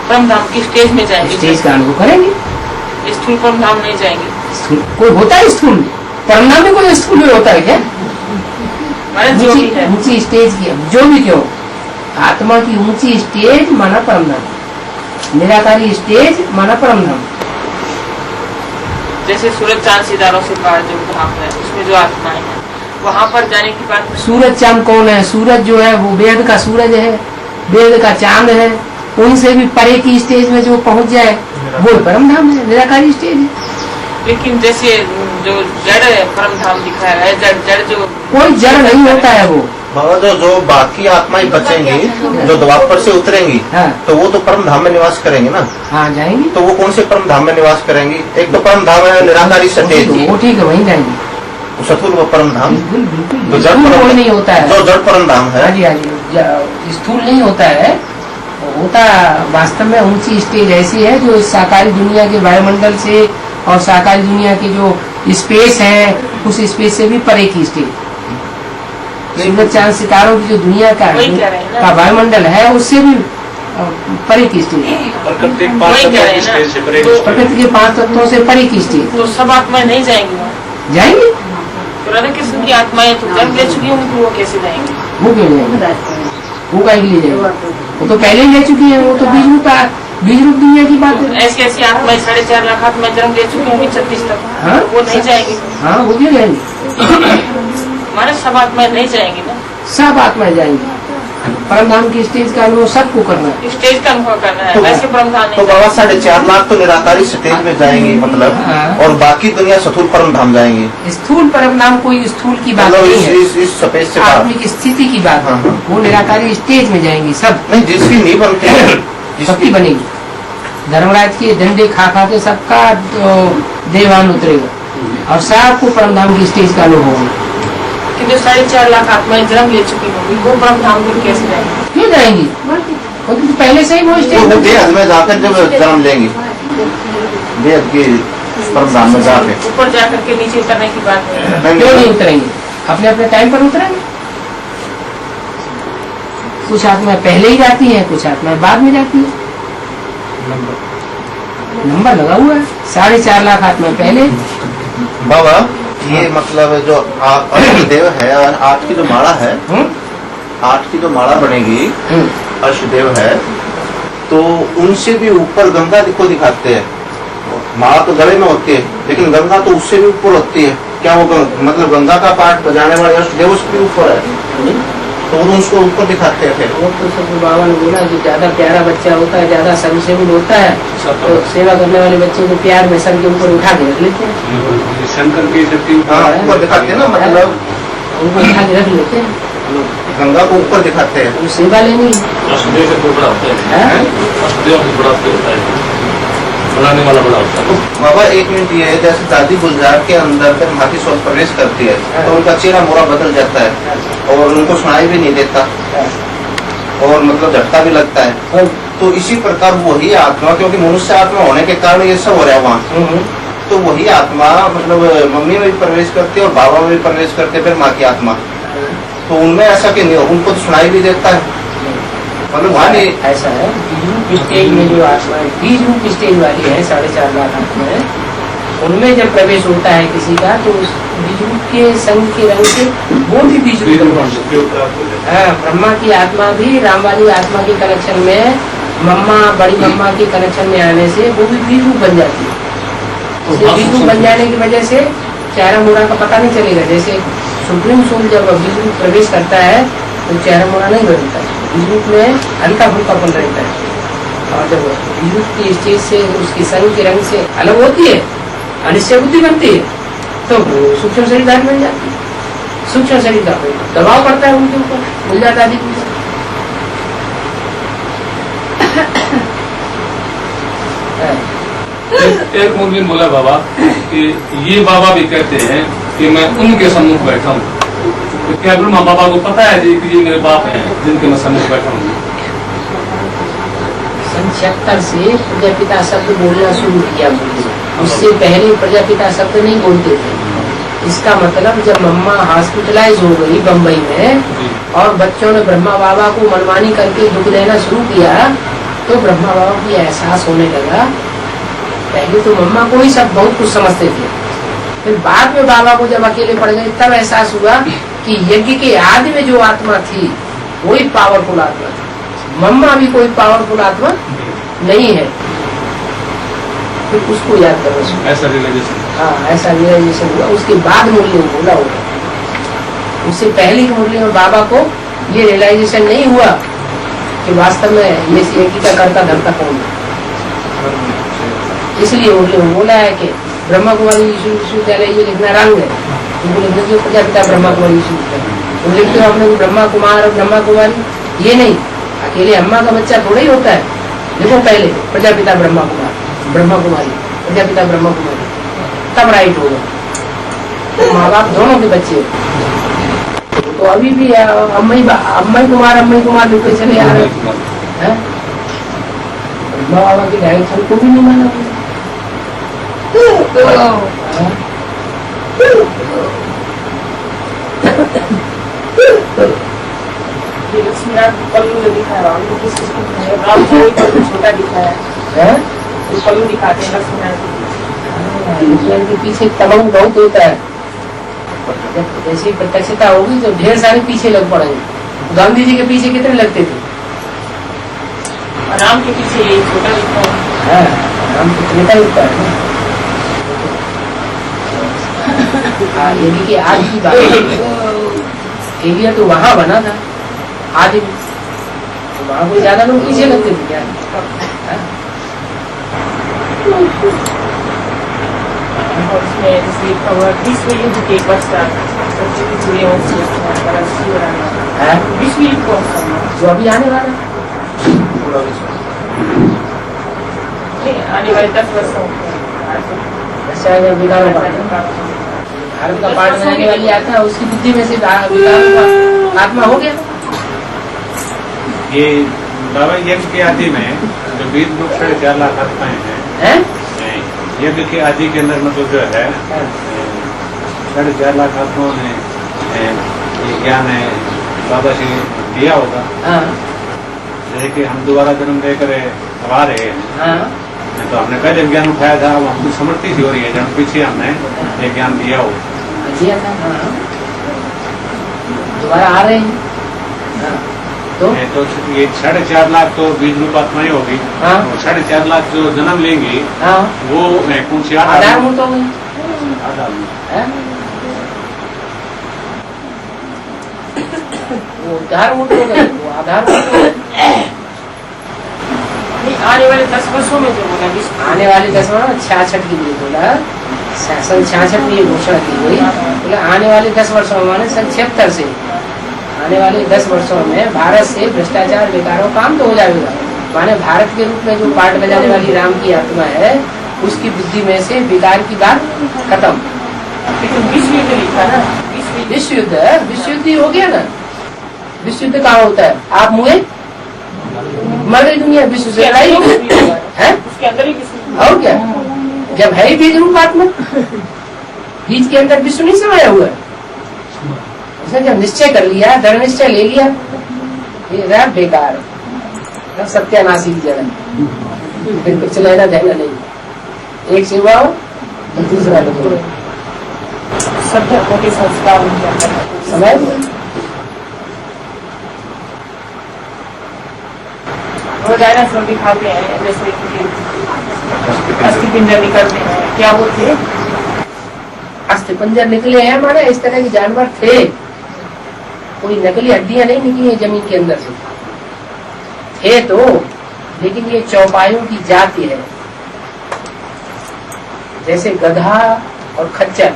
परम धाम की स्टेज में जाएंगे, स्टेज का अनुभव करेंगे। स्थूल परम धाम नहीं जाएंगे। स्थूल कोई होता है? स्थूल परमधाम में कोई स्थूल होता है क्या? जो भी है ऊंची स्टेज की, जो भी क्यों, आत्मा की ऊंची स्टेज माना परमधाम, निराकारी स्टेज माना परमधाम। जैसे सूरज चांद सितारों से पार जो धाम है, उसमें जो आत्माएं हैं, वहाँ पर जाने की बात। सूरज चांद कौन है? सूरज जो है वो वेद का सूरज है, वेद का चांद है। उनसे भी परे की स्टेज में जो पहुंच जाए वो परमधाम है, निराकारी स्टेज है। लेकिन जैसे जो जड़ परम धाम दिखाया है, जड़ जो कोई जड़ नहीं होता है वो। बाबा जो बाकी आत्माएं बचेंगी, जो द्वापर से उतरेंगी, हाँ। तो वो तो परम धाम में निवास करेंगे ना। हाँ, जाएंगी। तो वो कौन से परम धाम में निवास करेंगी? एक तो परम धाम है निराकारी सटेज, वो ठीक है, वहीं जाएंगी। सतुल व परम धाम। बिल्कुल बिल्कुल। तो जड़ स्थूल परम कोई नहीं होता है। जो जड़ परम धाम है। हाँ जी, हाँ जी, स्थूल नहीं होता है। होता वास्तव में ऊंची स्टेज ऐसी है जो साकारी दुनिया के वायुमंडल से और साकारी दुनिया की जो स्पेस है, उस स्पेस से भी परे की स्टेज। सूरज चांद सितारों की जो दुनिया का वायुमंडल है, उससे भी परे की स्टेज। प्रकृति के 5 तत्वों की स्टेज से परे। प्रकृति के 5 तत्वों से परे की स्टेज। तो सब आत्माएं नहीं जाएंगी वहाँ। जाएंगे। तो राधा कृष्ण की आत्माएं तो जन्म ले चुकी होंगी, तो वो कैसे जाएंगे? वो क्यों जाएंगे? वो कहीं के लिए जाएंगे? वो तो पहले ही ले चुकी है। वो तो बीज रूप दुनिया की बात है। ऐसी ऐसी आत्माएं 4.5 लाख आत्माएं जन्म ले चुकी होंगी 36 तक। हाँ? तो वो नहीं जाएंगी। हाँ, वो क्यों जाएंगे? हमारे सब आत्माएं नहीं जाएंगी ना। सब आत्माएं जाएंगी। परमधाम की स्टेज का अनुभव सबको करना है। स्टेज का अनुभव करना है, वैसे परम धाम तो नहीं। बाबा 4.5 लाख तो निराकारी स्टेज में जाएंगे मतलब, हाँ। और बाकी दुनिया सतुल परम धाम जाएंगे। स्थूल परमधाम कोई स्थूल की बात मतलब नहीं है, इस सफेद से बात आत्मिक स्थिति की बात है। हाँ, हाँ। वो निराकारी स्टेज में जाएंगी सब। नहीं, जिसकी नहीं बनती है, सबकी जिसकी बनेगी। धर्मराज के डंडे खा खा के सबका देवान उतरेगा और सबको परमधाम की स्टेज का अनुभव होगा। क्योंकि 4.5 लाख आत्माएं जन्म ले चुकी होंगी, वो परम धाम में कैसे जाएंगी? क्यों जाएंगी? वो तो पहले से ही वो वो स्टेज बेहद में जाकर जब जन्म लेंगी, बेहद की परम धाम में जाके ऊपर जाकर के नीचे उतरने की बात है। क्यों नहीं उतरेंगे? अपने अपने टाइम पर उतरेंगे। कुछ आत्माएं पहले ही जाती हैं, कुछ आत्माएं बाद में जाती हैं। नंबर लगा हुआ है। 4.5 लाख आत्माएं पहले। बाबा ये मतलब जो अष्टदेव है, 8 की जो माला है, 8 की जो माला बनेगी, अष्टदेव है, तो उनसे भी ऊपर गंगा को दिखाते हैं। माला तो गले में होती है, लेकिन गंगा तो उससे भी ऊपर होती है। क्या वो मतलब गंगा का पाठ बजाने वाले अष्टदेव उससे भी ऊपर है? तो वो उसको ऊपर दिखाते हैं फिर। वो तो सब बाबा ने बोला जो ज्यादा प्यारा बच्चा होता है, ज्यादा सर्वसेवक होता है, तो सेवा करने वाले बच्चे को प्यार में सर के ऊपर उठा के रख लेते हैं। शंकर की शक्ति हाँ ऊपर दिखाते हैं ना, मतलब उनको उठा के रख लेते हैं, गंगा को ऊपर दिखाते हैं। वो सेवा लेनी अष्टदेव से बड़ा होता है, अष्टदेव से बड़ा होता है, बनाने वाला बड़ा होता है। बाबा एक मिनट, ये है जैसे दादी गुलजार के अंदर फिर माटी सोच प्रवेश करती है तो उनका चेहरा मोरा बदल जाता है और उनको सुनाई भी नहीं देता और मतलब झटका भी लगता है। तो इसी प्रकार वही आत्मा, क्योंकि मनुष्य आत्मा होने के कारण ये सब हो रहा है वहाँ, तो वही आत्मा मतलब मम्मी में भी प्रवेश करती है और बाबा में भी प्रवेश करते, फिर माँ की आत्मा, तो उनमें ऐसा क्यों नहीं हो, उनको तो सुनाई भी देता है, मतलब वहाँ नहीं। ऐसा है बीज रूप स्टेज में जो आत्मा है, बीज रूप स्टेज वाली है 4.5 लाख आत्माएं, उनमें जब प्रवेश होता है किसी का तो उस बीज रूप के संग के रंग से वो भी बीज रूप, ब्रह्मा की आत्मा भी राम वाली आत्मा के कनेक्शन में, मम्मा बड़ी मम्मा के कनेक्शन में आने से वो भी बीज रूप बन जाती है। बीज रूप बन जाने की वजह से चेहरा मोरा का पता नहीं चलेगा। जैसे सुप्रीम सोल जब बीज रूप प्रवेश करता है तो चेहरा मोरा नहीं बदलता है, बीज रूप में हल्का फुल्कापन रहता है, और जब बीज रूप की स्टेज से उसकी संग के रंग से अलग होती है, अनिश्चय बुद्धि बनती है, तो वो सूक्ष्म शरीर धारण बन जाती है। सूक्ष्म शरीर का दबाव पड़ता है उनके ऊपर, मिल जाता है। एक मुर्गी बोला बाबा कि ये बाबा भी कहते हैं कि मैं उनके सम्मुख बैठा हूँ, तो क्या ब्रह्मा बाबा को पता है जी कि ये मेरे बाप हैं जिनके मैं सम्मुख बैठा हूँ? 76 से प्रजापिता शब्द बोलना शुरू किया, उससे पहले प्रजापिता शब्द नहीं बोलते थे। इसका मतलब जब मम्मा हॉस्पिटलाइज हो गई बम्बई में और बच्चों ने ब्रह्मा बाबा को मनमानी करके दुख देना शुरू किया, तो ब्रह्मा बाबा को एहसास होने लगा। पहले तो मम्मा को ही सब बहुत कुछ समझते थे, फिर बाद में बाबा को जब अकेले पड़ गए तब एहसास हुआ कि यज्ञ के आदि में जो आत्मा थी वही पावरफुल आत्मा थी, मम्मा भी कोई पावरफुल आत्मा नहीं है। फिर उसको याद करो, ऐसा रियलाइजेशन, हाँ ऐसा रियलाइजेशन हुआ। उसके बाद मुरली में बोला होगा, उससे पहले की मुरली में बाबा को ये रियलाइजेशन नहीं हुआ कि वास्तव में ये यज्ञ का करता धरता कौन है। इसलिए मुरली में बोला है कि ब्रह्मा कुमारी विश्वविद्यालय ये लिखना रंग है, उनको लिखने जो प्रजापिता ब्रह्मा कुमारी विश्वविद्यालय, तो लिखते हो अपने ब्रह्मा कुमार और ब्रह्मा कुमारी, ये नहीं अकेले अम्मा का बच्चा थोड़ा ही होता है। देखो पहले प्रजापिता ब्रह्मा कुमार, ब्रह्मा कुमारी, प्रजापिता ब्रह्मा कुमारी, तब राइट होगा। तो माँ बाप दोनों के बच्चे, तो अभी भी अम्मा कुमार लिखते चले आ रहे हैं। ब्रह्मा बाबा की डायरेक्शन को भी नहीं माना। पल्लू जो दिखाया छोटा दिखाया है, पल्लू दिखाते हैं लक्ष्मीनारायण के पीछे तमाम बहुत होता है। जैसे प्रत्यक्षता होगी तो ढेर सारे पीछे लग पड़ेंगे। गांधी जी के पीछे कितने लगते थे? राम के पीछे ये छोटा दिखता है, राम तो छोटा दिखता है। यदि कि आज की बात एरिया तो वहाँ बना था आदि, तो वहाँ कोई ज्यादा लोग पीछे लगते थे क्या? जो अभी आने वाला आने वाले 10 वर्षों भारत का पार्ट बनाने वाली आता है, उसकी बुद्धि में से आत्मा हो गया। ये बाबा यज्ञ के आदि में जो 20 लोग 4.5 लाख आत्माएं हैं, यज्ञ के आदि के अंदर मतलब जो है 4.5 लाख आत्माओं ने ये ज्ञान है बाबा से दिया होगा। जैसे कि हम दोबारा जन्म लेकर अब आ रहे हैं, तो हमने पहले ज्ञान उठाया था, अब हमको समृद्धि सी हो रही है जन्म पीछे हमने ये ज्ञान दिया हो, दिया था, दोबारा आ रहे हैं। तो ये 4.5 लाख तो बीज रूप आत्माएं होगी, 4.5 लाख जो जन्म लेंगी वो कौन सी आधार मूर्त हो गई। वो उद्धारभूत हो गए, वो आधारभूत हो गए। आने वाले 10 वर्षों में जो बोला विश्व आने वाले 10 वर्ष 66 के लिए बोला, सन 66 में ये घोषणा की गई, बोला आने वाले 10 वर्षों में, माने सन 76 से आने वाले 10 वर्षों में भारत से भ्रष्टाचार बेकारों काम तो हो जाएगा। माने भारत के रूप में जो पार्ट बजाने वाली राम की आत्मा है, उसकी बुद्धि में से विकार की बात खत्म। लेकिन विश्व युद्ध लिखा ना, विश्व युद्ध है, विश्व युद्ध ही हो गया ना। विश्व युद्ध कहाँ होता है? आप मुए मर गई दुनिया, विश्व से लड़ाई हो गई है, उसके अंदर ही विश्व और क्या? जब है ही बीज रूप आत्मा, बीज के अंदर विश्व नहीं समाया हुआ है। उसने जब निश्चय कर लिया, दृढ़ निश्चय ले लिया, ये रहा बेकार, सत्यानाशी की जगह, फिर कुछ लेना देना नहीं। एक सेवा हो दूसरा लोग सब धर्मों के संस्कार उनके अंदर है। समझ वो डायनासोर दिखाते हैं, जैसे कि अस्थि पिंजर निकलते हैं, क्या वो थे? अस्थि पंजर निकले हैं, माने इस तरह के जानवर थे, कोई नकली हड्डियां नहीं निकली है जमीन के अंदर से, थे तो, लेकिन ये चौपायों की जाति है। जैसे गधा और खच्चर,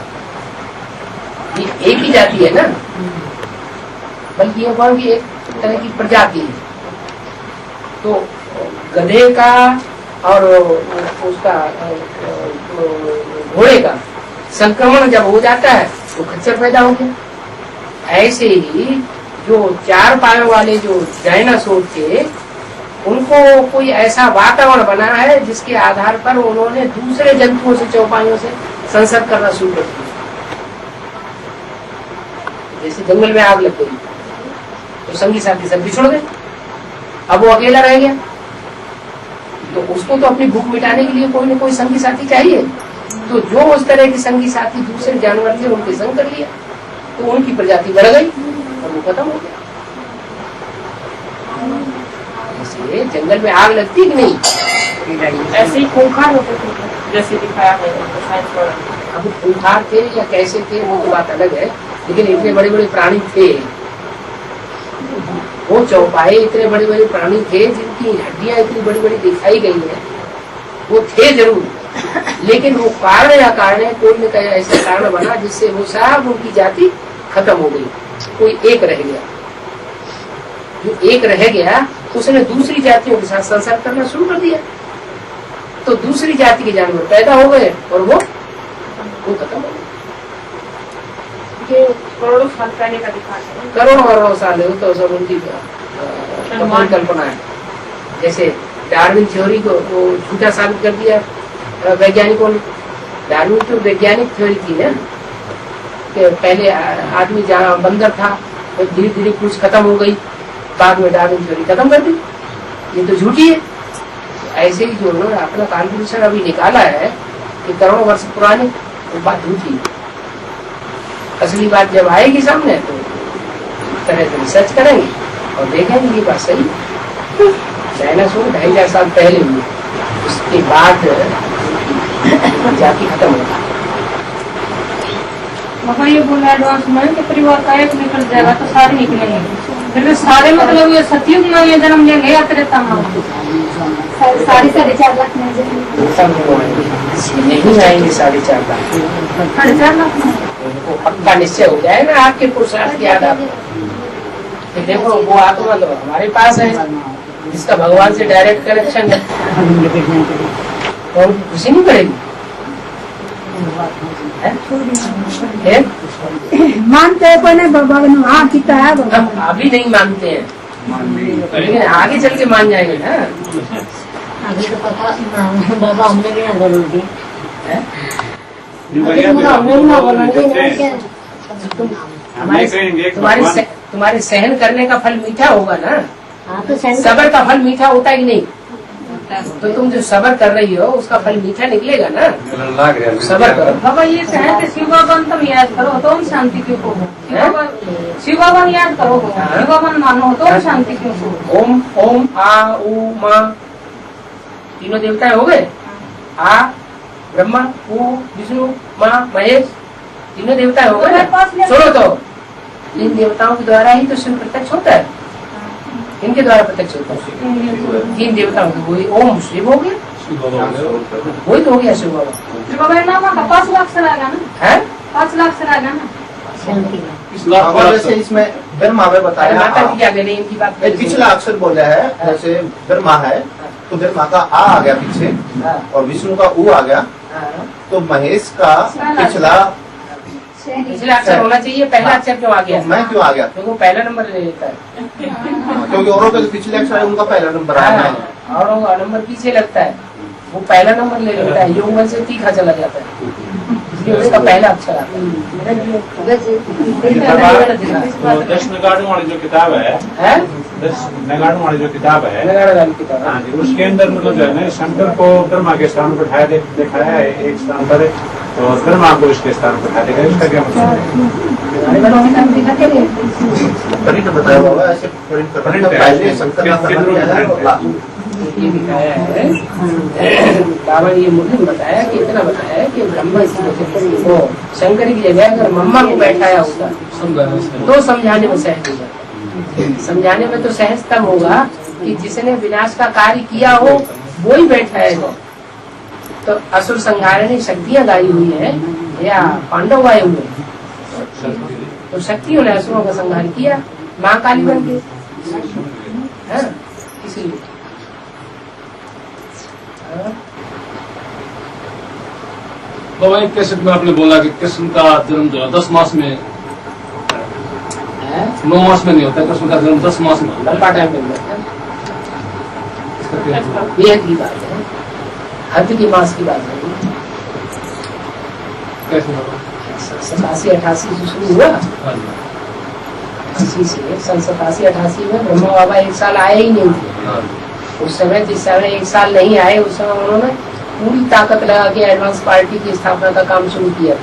ये एक ही जाति है ना, बल्कि ये कौन की एक तरह की प्रजाति है। तो गधे का और उसका घोड़े का संक्रमण जब हो जाता है तो खच्चर पैदा हो गया। ऐसे ही जो 4 पायों वाले जो डायनासोर थे, उनको कोई ऐसा वातावरण बना है जिसके आधार पर उन्होंने दूसरे जंतुओं से, चौपाइयों से संसर्ग करना शुरू कर दिया। जैसे जंगल में आग लग गई तो संगी साथी सब बिछुड़ गए, अब वो अकेला रह गया, तो उसको तो अपनी भूख मिटाने के लिए कोई न कोई संगी साथी चाहिए। तो जो उस तरह के संगी साथी दूसरे जानवर थे, उनके संग कर लिया, तो उनकी प्रजाति बढ़ गई और वो खत्म हो गया। इसलिए जंगल में आग लगती कि नहीं? ऐसे ही खूंखार होते थे, जैसे दिखाया है साइंस पर। अब खूंखार थे या कैसे थे वो तो बात अलग है, लेकिन इतने बड़े बड़े प्राणी थे, वो चौपाए इतने बड़े बड़े प्राणी थे जिनकी हड्डियां इतनी बड़ी बड़ी दिखाई गई है, वो थे जरूर, लेकिन वो कारण या कारण कोई न कोई ऐसा कारण बना जिससे वो सब उनकी जाति खत्म हो गई, कोई एक रह गया। जो एक रह गया उसने दूसरी जातियों के साथ संसर्ग करना शुरू कर दिया, तो दूसरी जाति के जानवर पैदा हो गए और वो खत्म हो गए। करोड़ों साल पहले का दिखाते हैं, करोड़ों साल है, तो सब उनकी कल्पना है। जैसे डार्विन थ्योरी को वो झूठा साबित कर दिया वैज्ञानिकों ने। डार्विन तो वैज्ञानिक थ्योरी थी ना, कि पहले आदमी जहाँ बंदर था, तो धीरे धीरे कुछ खत्म हो गई, बाद में डार्विन थ्योरी खत्म कर दी। ये तो झूठी है। ऐसे ही जो उन्होंने अपना कैलकुलेशन अभी निकाला है कि करोड़ों वर्ष पुराने, वो बात झूठी है। असली बात जब आएगी सामने तो तरह से रिसर्च करेंगे और देखेंगे ये बात सही। डायनासोर 2500 साल पहले हुए, उसके बाद जाति खत्म होगा। बाबा ये बोला एडवांस में कि परिवार का एक निकल जाएगा तो सारे निकलेंगे, फिर सारे मतलब ये सतयुग में ये जन्म लेंगे या तेरे साढ़े 4.5 लाख में नहीं आएंगे 4.5 लाख, 4.5 लाख में उनको पक्का निश्चय हो जाएगा आपके पुरुषार्थ के आधार पर। देखो वो आत्मा तो हमारे पास है, जिसका भगवान से डायरेक्ट कनेक्शन है, तो उनको खुशी नहीं पड़ेगी। मानते हैं कोई नहीं बाबा ने हाँ किया है, हम अभी नहीं मानते हैं, लेकिन आगे चल के मान जाएंगे ना। अभी तो पता बाबा हमने भी ना बोलोगी, तुम्हारे सहन करने का फल मीठा होगा ना। हाँ तो सबर का फल मीठा होता है कि नहीं? तो तुम जो सबर कर रही हो उसका फल मीठा निकलेगा ना। सबर करो। बाबा ये कहे शिव बाबा तुम याद करो तो हम शांति क्यों हो, शिव बाबा याद करो, शिव बाबा मानो तो हम शांति क्यों हो। ओम ओम आ ऊ माँ तीनों देवता हो गए। आ ब्रह्मा, ऊ विष्णु, माँ महेश, तीनों देवता हो गए। सुनो तो इन देवताओं के द्वारा ही तो शिव प्रत्यक्ष होता है। इनके द्वारा प्रत्यक्ष होता है। 3 देवताओं के, वही ओम शिव हो गया, वही तो हो गया शिव बाबा। शिव बाबा नाम का 5 लाख से आएगा ना, है 5 लाख से आएगा ना। जैसे इसमें ब्रह्मा में बताया माता जी क्या गले इनकी बात करें। पिछला अक्षर बोला है, जैसे ब्रह्मा है तो ब्रह्मा का आ गया पीछे और विष्णु का ऊ आ गया, तो महेश का पिछला अक्षर होना चाहिए। पहला अक्षर क्यों आ गया? मैं क्यों आ गया? क्योंकि वो पहला नंबर ले लेता है, क्योंकि औरों के पिछले अक्षर है, उनका पहला नंबर आया और नंबर पीछे लगता है, वो पहला नंबर ले लेता है, योग से तीखा चला जाता है, इसलिए उसका पहला अक्षर आता है। दस नगाड़ों वाली जो किताब है, 10 नगाड़ों वाली जो किताब है, हाँ जी, उसके अंदर मतलब जो है ना शंकर को ब्रह्मा के स्थान पर उठाया दिखाया है एक स्थान पर, तो ब्रह्मा को इसके स्थान पर उठा देगा। इसका क्या मतलब है? गणित बताया बाबा, ऐसे पहले शंकर का ये दिखाया है बाबा, ये मुझे बताया कि इतना बताया है कि ब्रह्मा को शंकर की जगह अगर मम्मा को बैठाया होगा तो समझाने में सहज हो जाता। समझाने में तो सहज तब होगा कि जिसने विनाश का कार्य किया हो वो ही बैठाएगा। तो असुर संहारणी शक्तियाँ गाई हुई है या पांडव गाए हुए, तो शक्तियों ने असुरों का संहार किया, माँ काली बन के, इसलिए बाबा एक कैसेट में आपने बोला कि कृष्ण का जन्म जो है 10 मास में, 9 मास में नहीं होता, कृष्ण का जन्म 10 मास में होता है। लंबा टाइम मिल जाता है। ये की बात है, अर्थ की मास की बात है। कैसे 87-88 से शुरू हुआ, 80 से सन 87-88 में ब्रह्मा बाबा 1 साल आए ही नहीं थे। उस समय जिस समय 1 साल नहीं आए, उस समय उन्होंने पूरी ताकत लगा के एडवांस पार्टी की स्थापना का काम शुरू किया।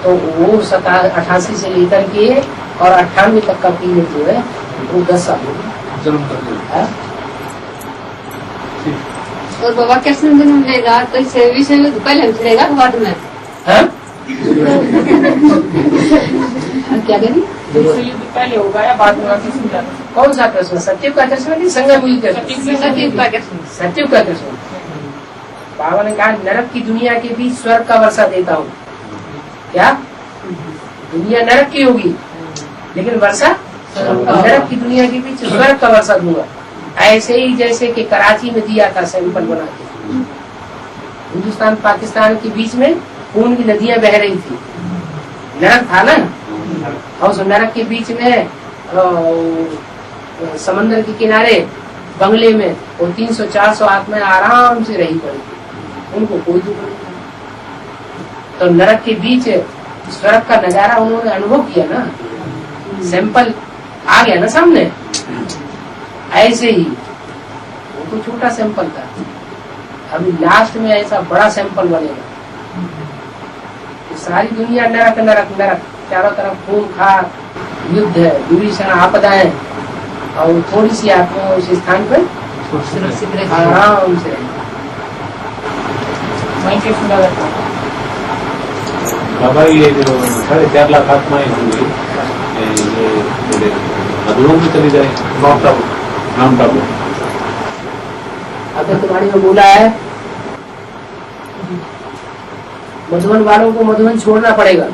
तो वो 88 से लेकर के और 98 तक का पीरियड जो है वो 10 साल हो गया। और बाबा कैसे जन्म लेगा, तो इसे विषय में पहले हम चलेगा बाद में क्या करें? युद्ध पहले होगा या बाद में? कौन सा कृष्ण? सत्युग का कृष्ण कि संगमुखी कृष्ण? सत्युग का कृष्ण। बाबा ने कहा नरक की दुनिया के बीच स्वर्ग का वर्षा देता हूँ। क्या दुनिया नरक की होगी लेकिन वर्षा नरक की दुनिया के बीच स्वर्ग का वर्षा दूंगा। ऐसे ही जैसे कि कराची में दिया था सैंपल बना के, हिंदुस्तान पाकिस्तान के बीच में खून की नदियां बह रही थी, नरक था ना, और उस नरक के बीच में समंदर के किनारे बंगले में वो 300-400 आत्माएं आराम से रही पड़ी, उनको कोई दुख नहीं। तो नरक के बीच स्वर्ग का नजारा उन्होंने अनुभव किया ना, सैंपल आ गया ना सामने। ऐसे ही वो तो छोटा सैंपल था, अभी लास्ट में ऐसा बड़ा सैंपल बनेगा। सारी दुनिया नरक नरक नरक, चारों तरफ खून खार युद्ध है, विभीषण आपदाएं, और थोड़ी सी आत्मा उस स्थान पर आराम से वहीं पे सुना रहता है। बाबा ये जो 4.5 लाख आत्माएं हुई, ये अधूरों में चली जाए माउंट आबू। अगर तुम्हारी में बोला है मधुबन वालों को मधुबन छोड़ना पड़ेगा,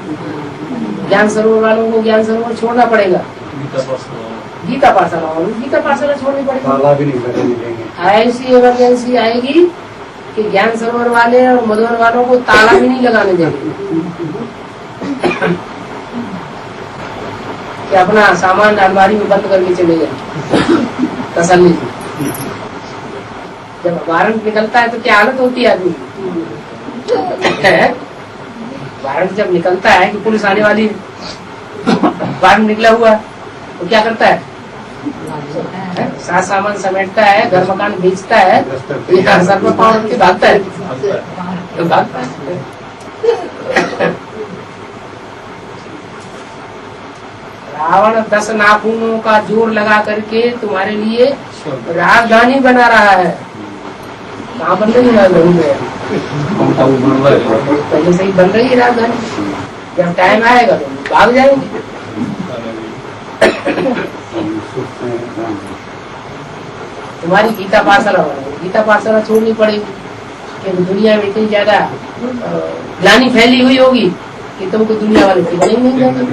ज्ञान सरोवर वालों को ज्ञान सरोवर छोड़ना पड़ेगा, गीता पाठशाला वालों को गीता पाठशाला छोड़नी पड़ेगी। ऐसी इमरजेंसी आएगी कि ज्ञान सरोवर वाले और मधुबन वालों को ताला भी नहीं लगाने देंगे कि अपना सामान अलमारी में बंद करके चले जाए तसल्ली से। जब वारंट निकलता है तो क्या हालत होती है आदमी? वारंट जब निकलता है कि पुलिस आने वाली, वारंट निकला हुआ तो क्या करता है? सारा सामान समेटता है, घर मकान बेचता है, सर पर पाँव रख के भागता है, तो भागता है। रावण 10 नाखूनों का जोर लगा करके तुम्हारे लिए राजधानी बना रहा है। कहाँ बन रही है राजधानी? पहले से ही बन रही है राजधानी, जब टाइम आएगा तो भाग जाएंगे। तुम्हारी गीता पाठशाला बनाओ, गीता पाठशाला छोड़नी पड़ेगी क्योंकि दुनिया में इतनी ज्यादा ग्लानि फैली हुई होगी कि तुमको दुनिया वाले टिकने ही नहीं जाएंगे,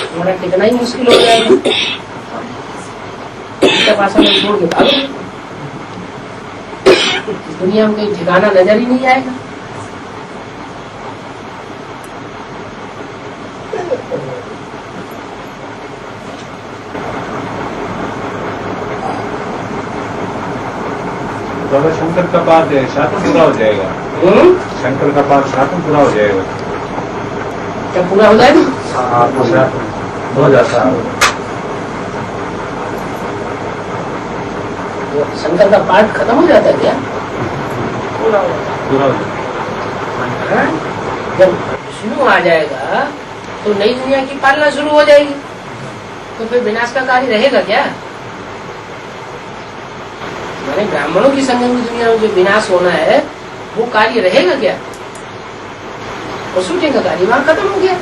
तुम्हारा टिकना ही मुश्किल हो जाएगा। गीता पाठशाला छोड़ के भागो, दुनिया में कोई ठिकाना नजर ही नहीं आएगा। बाबा शंकर का पाठ है शासन पूरा हो जाएगा। शंकर का पाठ शासन पूरा हो जाएगा। क्या पूरा हो जाएगा? हो जाता है। शंकर का पाठ खत्म हो जाता है क्या? पूरा हो जाता है। पूरा हो जाएगा। हाँ? जब विष्णु आ जाएगा तो नई दुनिया की पालना शुरू हो जाएगी, तो फिर विनाश का कार्य रहेगा क्या? माने ब्राह्मणों की संगम की दुनिया में जो विनाश होना है वो कार्य रहेगा क्या? पशुटे का कार्य वहां खत्म हो गया।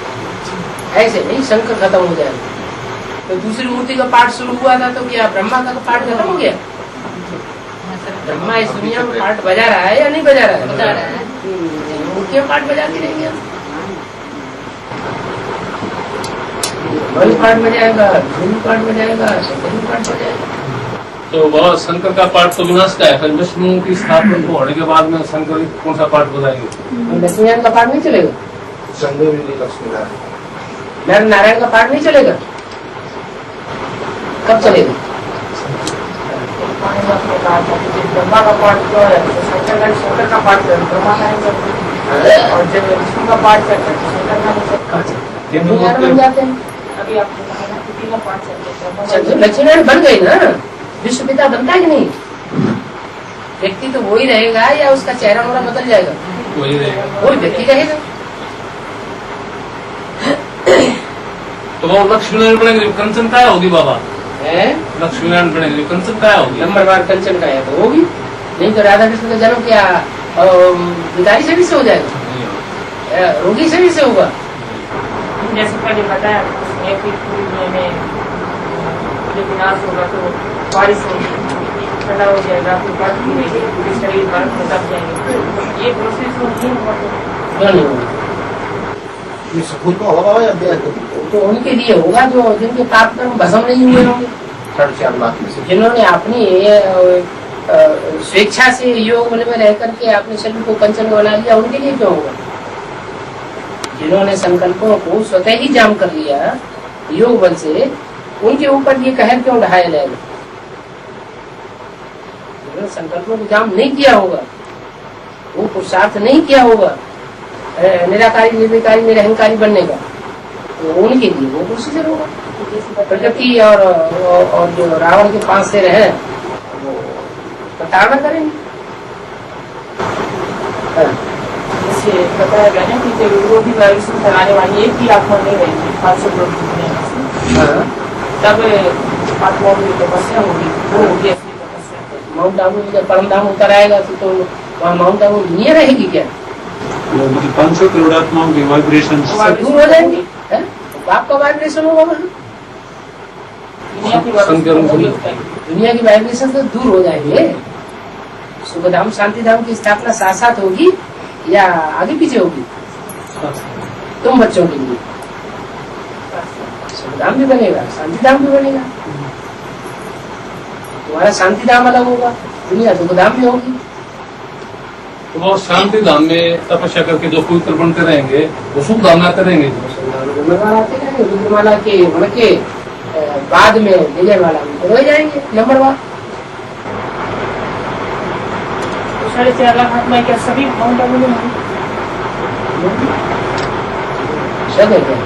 ऐसे नहीं शंकर खत्म हो जाएगा। तो दूसरी मूर्ति का पाठ शुरू हुआ था तो क्या ब्रह्मा का पाठ खत्म हो गया? ब्रह्मा इस दुनिया में पाठ बजा रहा है या नहीं बजा रहा है? बजा रहा है। मूर्तियां पाठ बजाती रहेंगी। बलि पाठ बजाएगा, विष्णु पाठ बजाएगा, शंकर पाठ बजाएगा। तो बाबा शंकर का पाठ तो विनाश का है, फिर विष्णु की स्थापना को होने के बाद में शंकर कौन सा पाठ बजाएंगे? लक्ष्मीनारायण का पाठ नहीं चलेगा? नर नारायण का पाठ नहीं चलेगा? कब चलेगा? ब्रह्मा का पाठ जो है शंकर का पाठ करें, ब्रह्मा का नहीं करते, और जब विष्णु का पाठ करते हैं शंकर का नहीं करते। बन जाते हैं। अभी आपको का पाठ करते हैं। लक्ष्मीनारायण बन गई ना, विश्व पिता बनता है कि नहीं? व्यक्ति तो वही रहेगा या उसका चेहरा मोरा बदल जाएगा? वही रहेगा। वही व्यक्ति रहेगा। तो वो लक्ष्मीनारायण बनेंगे जो कंचन काया होगी बाबा, है लक्ष्मीनारायण बनेंगे जो कंचन काया होगी। नंबर बार कंचन का है तो होगी, नहीं तो राधा कृष्ण का जन्म क्या भिखारी शरीर से हो जाएगा? रोगी शरीर से होगा। जैसे पहले बताया उसमें कि पूरी में जब विनाश होगा तो बारिश होगी, ठंडा हो जाएगा, फिर बर्फ गिरेगी, पूरे शरीर बर्फ में दब जाएंगे। ये प्रोसेस होगी क्यों नहीं होगा? ये सपूत को होगा बाबा या तो उनके लिए होगा जो जिनके पाप कर्म भस्म नहीं हुए होंगे, 4.5 लाख में से। जिन्होंने अपनी स्वेच्छा से योग बल में रह करके अपने शरीर को कंचन बना लिया, उनके लिए क्यों होगा? जिन्होंने संकल्पों को स्वतः ही जाम कर लिया योग बल से, उनके ऊपर ये कहर क्यों ढाया जाएगा? जिन्होंने संकल्पों को जाम नहीं किया होगा, वो पुरुषार्थ नहीं किया होगा निराकारी निर्विकारी निरहंकारी बनने का, तो उनके लिए वो प्रोसीजर होगा। प्रकृति और जो रावण के 5 सिर है वो प्रताड़ना करेंगे। जैसे बताया गया ना कि जब विरोधी वायु से फैलाने वाली एक ही आत्मा नहीं रहेगी, 500 लोग दुनिया तब आत्माओं की तपस्या होगी, वो होगी असली तपस्या। माउंट आबू जब परम धाम उतर आएगा तो वहाँ माउंट आबू दुनिया रहेगी क्या? 500 करोड़ आत्माओं की वाइब्रेशन दूर हो जाएंगे। बाप का वाइब्रेशन होगा वहाँ, दुनिया की वाइब्रेशन तो दूर हो जाएंगे। सुखधाम शांति धाम की स्थापना साथ साथ होगी या आगे पीछे होगी? तुम बच्चों के लिए सुखधाम भी बनेगा, शांति धाम भी बनेगा। तुम्हारा शांति धाम अलग होगा, दुनिया सुखधाम भी होगी। तो वो शांति धाम में तपस्या करके जो पवित्र बनते रहेंगे वो सुख धाम में आते रहेंगे। रुद्रमाला के उनके बाद में विजयमाला में हो जाएंगे नंबर 1। 4.5 लाख आत्मा क्या सभी माउंट आबू में होंगी? सब है क्या?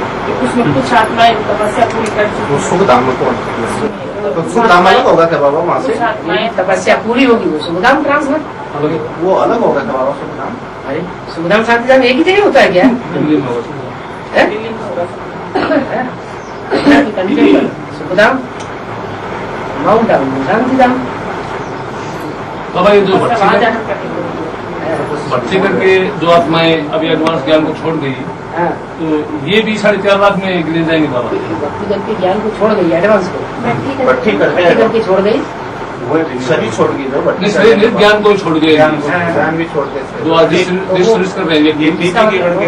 उसमें कुछ आत्माएं तपस्या पूरी कर चुकी सुखधाम में कौन? तो सुखधाम अलग होगा क्या बाबा वहाँ से? कुछ आत्माएं तपस्या पूरी होगी वो सुखधाम ट्रांसफर, वो अलग होगा क्या बाबा सुखधाम? अरे सुखधाम शांति धाम एक ही जगह होता है क्या? दिल्ली में होगा। है? दिल्ली में होगा। सुखधाम माउंट आबू शांति धाम। बाबा ये जो वहाँ जाकर करके भक्ति करके जो आत्माएं अभी एडवांस ज्ञान को छोड़ गई हाँ। तो ये भी 4.5 लाख में गिने जाएंगे बाबा। व्यक्तिगत के ज्ञान को छोड़ गई, एडवांस को भट्टी कर व्यक्तिगत के छोड़ गई। सभी छोड़ गई दो नहीं, शरीर नित ज्ञान को छोड़ गए, ज्ञान भी छोड़ देते जो आज डिस्ट्रिब्यूट कर रहे हैं। ये नीति की करके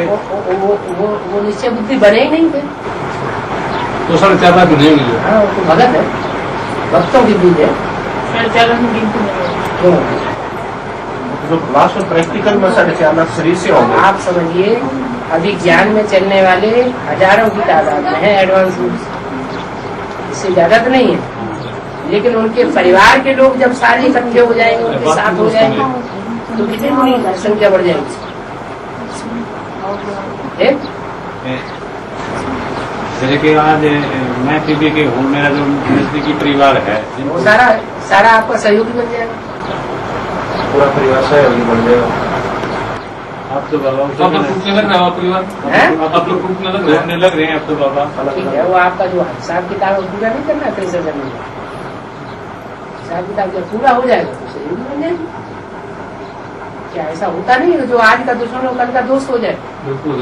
वो निश्चय बुद्धि बने ही नहीं थे। तो 4.5 लाख नहीं मिले। हाँ, वो तो भगत है, भक्तों की बीज है। क्यों? जो क्लास में प्रैक्टिकल में 4.5 लाख शरीर से होंगे। आप समझिए, अभी ज्ञान में चलने वाले हजारों की तादाद में है एडवांस रूप से, इससे ज्यादा तो नहीं है। लेकिन उनके परिवार के लोग जब सारे इकट्ठे हो जाएंगे, उनके साथ हो जाएंगे, तो कितनी बड़ी संख्या बढ़ जाएगी। जैसे कि आज मैं पीबी के हूँ, मेरा जो नजदीकी परिवार है वो सारा आपका सहयोगी बन जाएगा। पूरा परिवार सहयोगी बन जाएगा। अब तो बाबा आप लोग टूटने लग रहे हैं, परिवार हैं? आप लोग टूटने लग रहे हैं। लग रहे हैं अब तो बाबा। ठीक है, वो आपका जो हिसाब किताब पूरा नहीं करना, कैसे करना है हिसाब किताब जब पूरा हो जाएगा तो सहयोगी बन जाएगी। क्या ऐसा होता नहीं है जो आज का दुश्मन हो कल का दोस्त हो जाए? बिल्कुल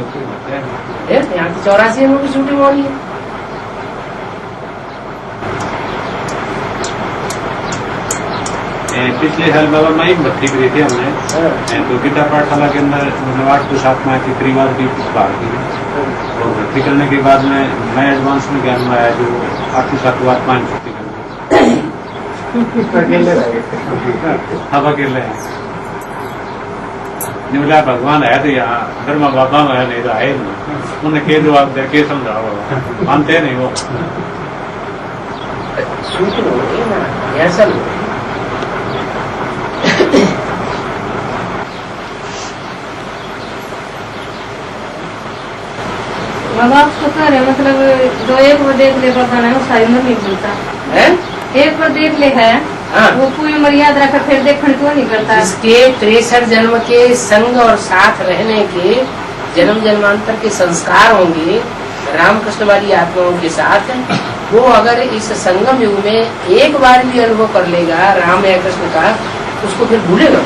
यहाँ की 84 में भी शूटिंग हो रही है। पिछले साल बाबा माई भर्ती करी थी हमने, तो गीता पाठशाला के अंदर 8 to 7 माह की परिवार की भाग की, और भर्ती करने के बाद में मैं एडवांस में ज्ञान में आया जो 8 to 7 आत्मा भर्ती करने अब अकेले हैं। बोला भगवान है तो यहाँ धर्मा बाबा में है, नहीं तो है नहीं। उन्हें के जवाब दे के समझाओ, मानते नहीं वो। शूटिंग हो रही है ना, ऐसा नहीं। माँ बाप तो कह रहे मतलब जो एक बार देख ले पता नहीं, वो सारी उम्र नहीं मिलता है। एक बार देख ले है, हाँ। वो पूरी उम्र याद रखकर फिर देखने क्यों नहीं करता? जिसके 63 जन्म के संग और साथ रहने के जन्म जन्मांतर के संस्कार होंगे रामकृष्ण वाली आत्माओं के साथ, वो अगर इस संगम युग में एक बार भी अनुभव कर लेगा राम या कृष्ण का, उसको फिर भूलेगा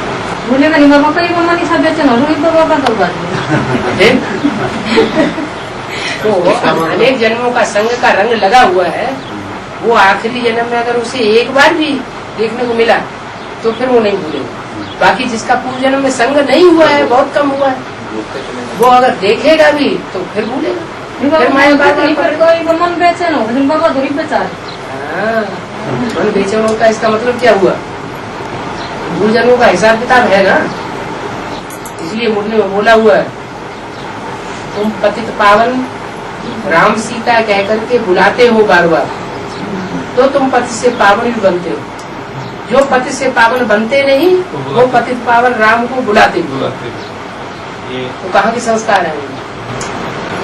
नहीं बाबा, कई बाबा नहीं सब बेचन हो रही तो बाबा तो बात नहीं। तो अनेक जन्मों का संग का रंग लगा हुआ है, वो आखिरी जन्म में अगर उसे एक बार भी देखने को मिला तो फिर वो नहीं भूलेगा। बाकी जिसका पूर्व जन्म में संग नहीं हुआ है, बहुत कम हुआ है, वो अगर देखेगा भी तो फिर भूलेगा। फिर माया बात नहीं पड़ेगा। मन बेचैन हो लेकिन बाबा दूरी पे चाल। मन बेचैन का इसका मतलब क्या हुआ? पूर्व जन्मों का हिसाब किताब है ना, इसलिए मुरली में बोला हुआ है, तुम पतित पावन राम सीता कह करके बुलाते हो बार बार, तो तुम पति से पावन भी बनते हो। जो पति से पावन बनते नहीं, वो पतित पावन राम को बुलाते हो। तो कहाँ के संस्कार है?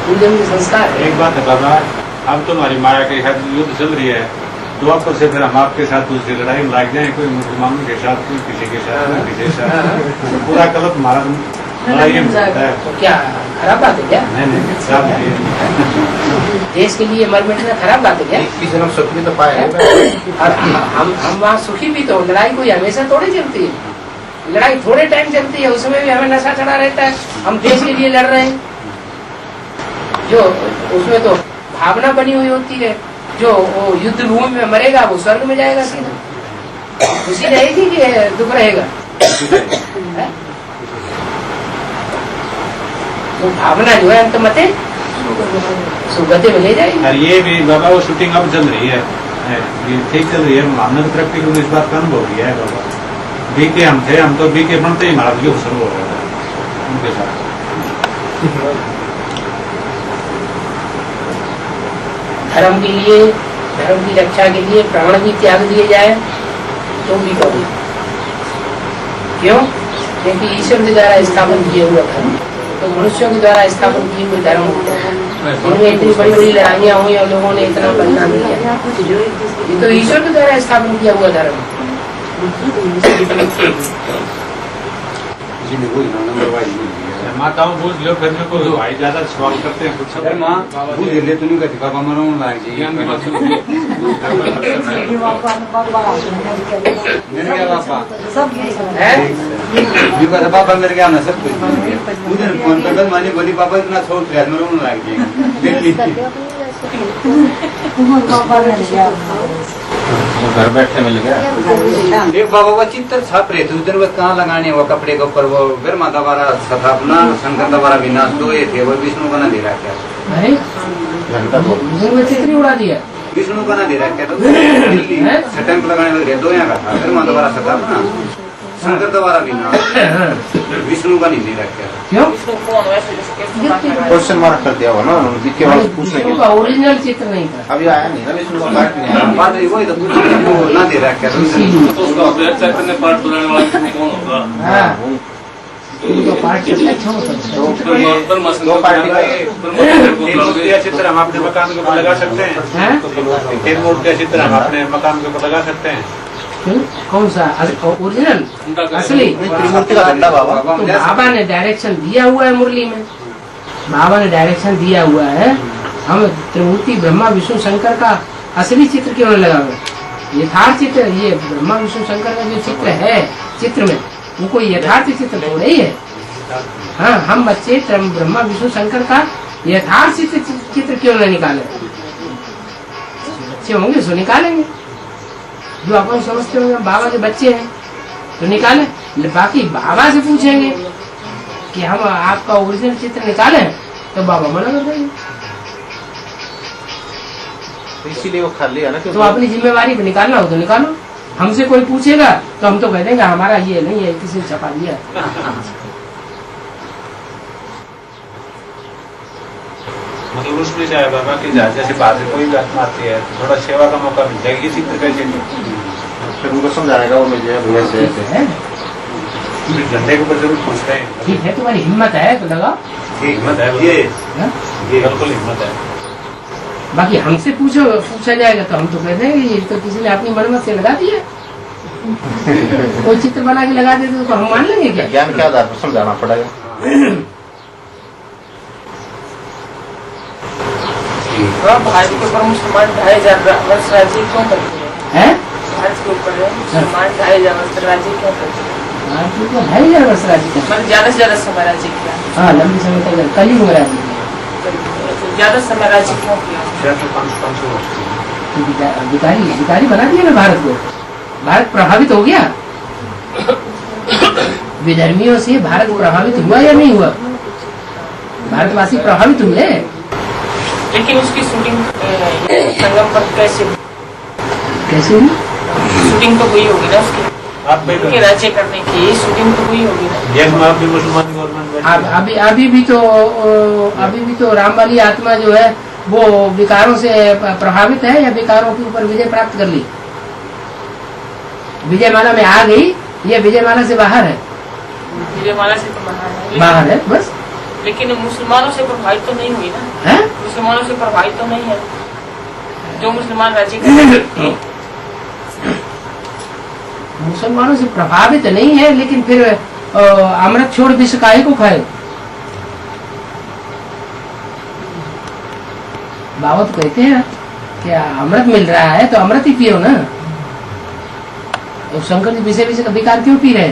पूजन के संस्कार है। एक बात है बाबा, अब तो हमारी माया के साथ युद्ध चल रही है, द्वापर से फिर हम आपके साथ दूसरी लड़ाई में लाग जाए, कोई मुसलमानों के साथ, कोई किसी के साथ, कोई किसी के साथ, पूरा गलत हमारा लड़ाई में चलता है। तो क्या खराब बात है क्या? नहीं खराब नहीं है। देश के लिए मर मिटना खराब बात है क्या? किसी जन्म सुख भी तो पाए। और हम वहाँ सुखी भी तो, लड़ाई कोई हमेशा थोड़ी चलती है, लड़ाई थोड़े टाइम चलती है, उसमें भी हमें नशा चढ़ा रहता है। हम देश के लिए लड़ रहे हैं, जो उसमें तो भावना बनी हुई होती है। जो वो युद्ध भूमि में मरेगा वो स्वर्ग में जाएगा सीधा, खुशी रहेगी कि दुख रहेगा? वो भावना जो है अंत मते सुगति में ले जाएगी। और ये भी बाबा वो शूटिंग अब चल रही है, ये ठीक चल रही है। मानव तरक्की को इस बात का अनुभव किया है बाबा। बीके हम थे, हम तो बीके बनते ही हमारा भी शुरू हो रहा था उनके साथ। धर्म के लिए, धर्म की रक्षा के लिए प्राण भी त्याग दिए जाए तो भी कभी। क्यों? क्योंकि ईश्वर के द्वारा स्थापन किए हुए धर्म, तो मनुष्यों के द्वारा स्थापन किए हुए धर्म होते हैं। इनमें इतनी बड़ी बड़ी लड़ाइयाँ हुई और लोगों ने इतना बलिदान दिया, ये तो ईश्वर के द्वारा स्थापन किया हुआ धर्म। माताओं पूछ लो, फिर मेरे को भाई ज्यादा सवाल करते हैं कुछ। अरे माँ पूछ ले तूने का दिखा मरो लाग जी ज्ञान की बात सुनो। मेरे क्या पापा ये का पापा मेरे क्या ना सब कुछ मुझे फोन पे कल मानी बोली पापा इतना छोड़ दिया मरो लाग जी दिल्ली घर बैठे मिल गया। एक बाबा का चित्र छाप रहे थे उस दिन वो कहाँ लगाने वो कपड़े के ऊपर वो फिर माता बारा स्थापना शंकर द्वारा विनाश दो ये थे वो विष्णु का ना दे रहा क्या अरे घंटा को चित्र ही उड़ा दिया। विष्णु का ना दे रहा क्या तो दिल्ली छटंक लगाने वाले दो यहाँ का था फिर माता बारा स्थापना शंकर द्वारा विनाश विष्णु का नहीं दे रहा क्या क्यों? कौन वैसे कैसे क्वेश्चन मार्क कर दिया हुआ ना जिसके बाद पूछने के उनका ओरिजिनल चित्र नहीं था। अभी आया नहीं ना विष्णु का पार्ट नहीं आया। बात वही तो वो ना दे रहा क्या तो उसका अद्वैत चैतन्य पाठ बताने वाला कौन होगा? हाँ उनका पाठ कितना अच्छा होता है। दो पार्टी का तीन मूर्ति का चित्र हम अपने मकान के ऊपर लगा सकते हैं। हैं? तीन मूर्ति का चित्र हम अपने मकान के ऊपर लगा सकते हैं। क्यों? कौन सा ओरिजिनल असली? त्रिमूर्ति का झंडा बाबा तो बाबा ने डायरेक्शन दिया हुआ है मुरली में। बाबा ने डायरेक्शन दिया हुआ है हम त्रिमूर्ति ब्रह्मा विष्णु शंकर का असली चित्र क्यों नहीं लगावे? यथार्थ चित्र ये ब्रह्मा विष्णु शंकर का जो चित्र है चित्र में वो कोई यथार्थ चित्र तो नहीं है। हाँ हम बच्चे ब्रह्मा विष्णु शंकर का यथार्थ चित्र क्यों नहीं निकाले? बच्चे होंगे सो निकालेंगे जो अपन समझते होंगे बाबा के बच्चे हैं तो निकाले। बाकी बाबा से पूछेंगे कि हम आपका ओरिजिनल चित्र निकाले तो बाबा मना कर देंगे। इसीलिए वो खाली है ना तो अपनी जिम्मेवारी पे निकालना हो तो निकालो। हमसे कोई पूछेगा तो हम तो कह देंगे हमारा ये नहीं है किसी ने छपा दिया। मतलब उसमें चाहे बाबा की जैसे बात है कोई बात आती है तो थोड़ा सेवा का मौका मिल जाएगा। इसी तरह कैसे फिर उनको समझाएगा वो मुझे भैया से झंडे के ऊपर जरूर पूछ रहे हैं। ठीक है तुम्हारी हिम्मत है तो लगाओ। हिम्मत है ये बिल्कुल हिम्मत है। बाकी हमसे पूछा जाएगा तो हम तो कह देंगे ये तो किसी ने अपनी मनमत से लगा दिया। कोई चित्र बना के लगा देते तो हम मान लेंगे क्या? ज्ञान के आधार पर समझाना पड़ेगा। भारत के ऊपर मुसलमान 2500 वर्ष राज्य क्यों करते हैं? भारत के ऊपर मुसलमान 2500 वर्ष राज्य क्यों करते हैं? तो 2500 वर्ष राज्य का मतलब ज्यादा से ज्यादा समय राज्य किया। हाँ लंबी समय तक कलयुग में राज्य किया। ज्यादा समय राज्य क्यों किया? अधिकारी बना दिया ना भारत को। भारत प्रभावित हो गया विधर्मियों से। भारत प्रभावित हुआ या नहीं हुआ? भारतवासी प्रभावित हुए। लेकिन उसकी शूटिंग संगम पर कैसे हुई? शूटिंग तो हुई होगी ना उसकी राज्य करने की शूटिंग तो हुई होगी ना। भी मुसलमान गवर्नमेंट अभी भी तो राम वाली आत्मा जो है वो विकारों से प्रभावित है या विकारों के ऊपर विजय प्राप्त कर ली? विजयमाला में आ गई या विजयमाला से बाहर है? विजयमाला से तो बाहर है बस। लेकिन मुसलमानों से प्रभावित तो नहीं हुई ना है? मुसलमानों से प्रभावित तो नहीं है जो मुसलमान राज्य कर मुसलमानों से प्रभावित नहीं है लेकिन फिर अमृत छोड़ विष काहे को खाए? बाबा तो कहते हैं कि अमृत मिल रहा है तो अमृत ही पियो ना। तो शंकर जी विषय का विकार क्यों पी रहे?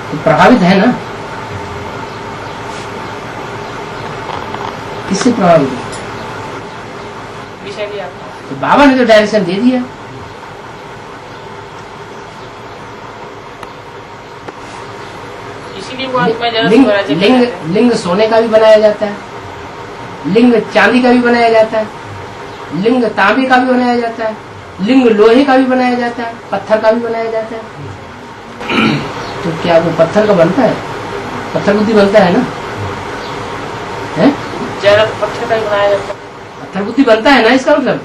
तो प्रभावित है ना। किससे प्रभावित है? तो बाबा ने तो डायरेक्शन दे दिया। इसीलिए वो लिंग लिंग सोने का भी बनाया जाता है, लिंग चांदी का भी बनाया जाता है, लिंग तांबे का भी बनाया जाता है, लिंग लोहे का भी बनाया जाता है, पत्थर का भी बनाया जाता है। तो क्या वो पत्थर का बनता है? पत्थर बुद्धि बनता है ना? है? पत्थर का ही बनाया जाता है। पत्थर बुद्धि बनता है ना, इसका मतलब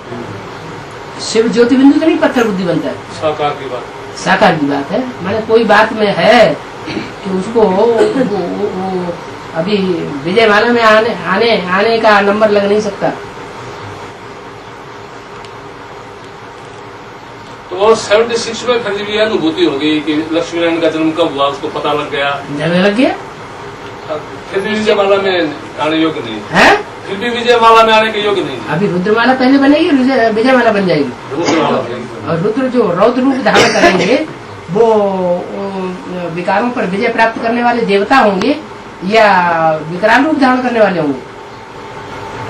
शिव ज्योति बिंदु तो नहीं पत्थर बुद्धि बनता है। साकार की बात। साकार की बात है। मैंने कोई बात में है कि उसको वो अभी विजयमाला में आने का नंबर लग नहीं सकता। तो 76 में फिर भी अनुभूति हो गई कि लक्ष्मी नारायण का जन्म कब हुआ, उसको पता लग गया। लग गया, फिर भी विजयमाला में आने योग्य नहीं है। फिर भी विजयमाला में आने के योग्य नहीं। अभी रुद्रमाला पहले बनेगी, विजयमाला बन जाएगी। और रुद्र जो रौद्र रूप धारण करेंगे वो विकारों पर विजय प्राप्त करने वाले देवता होंगे या विकराल रूप धारण करने वाले होंगे?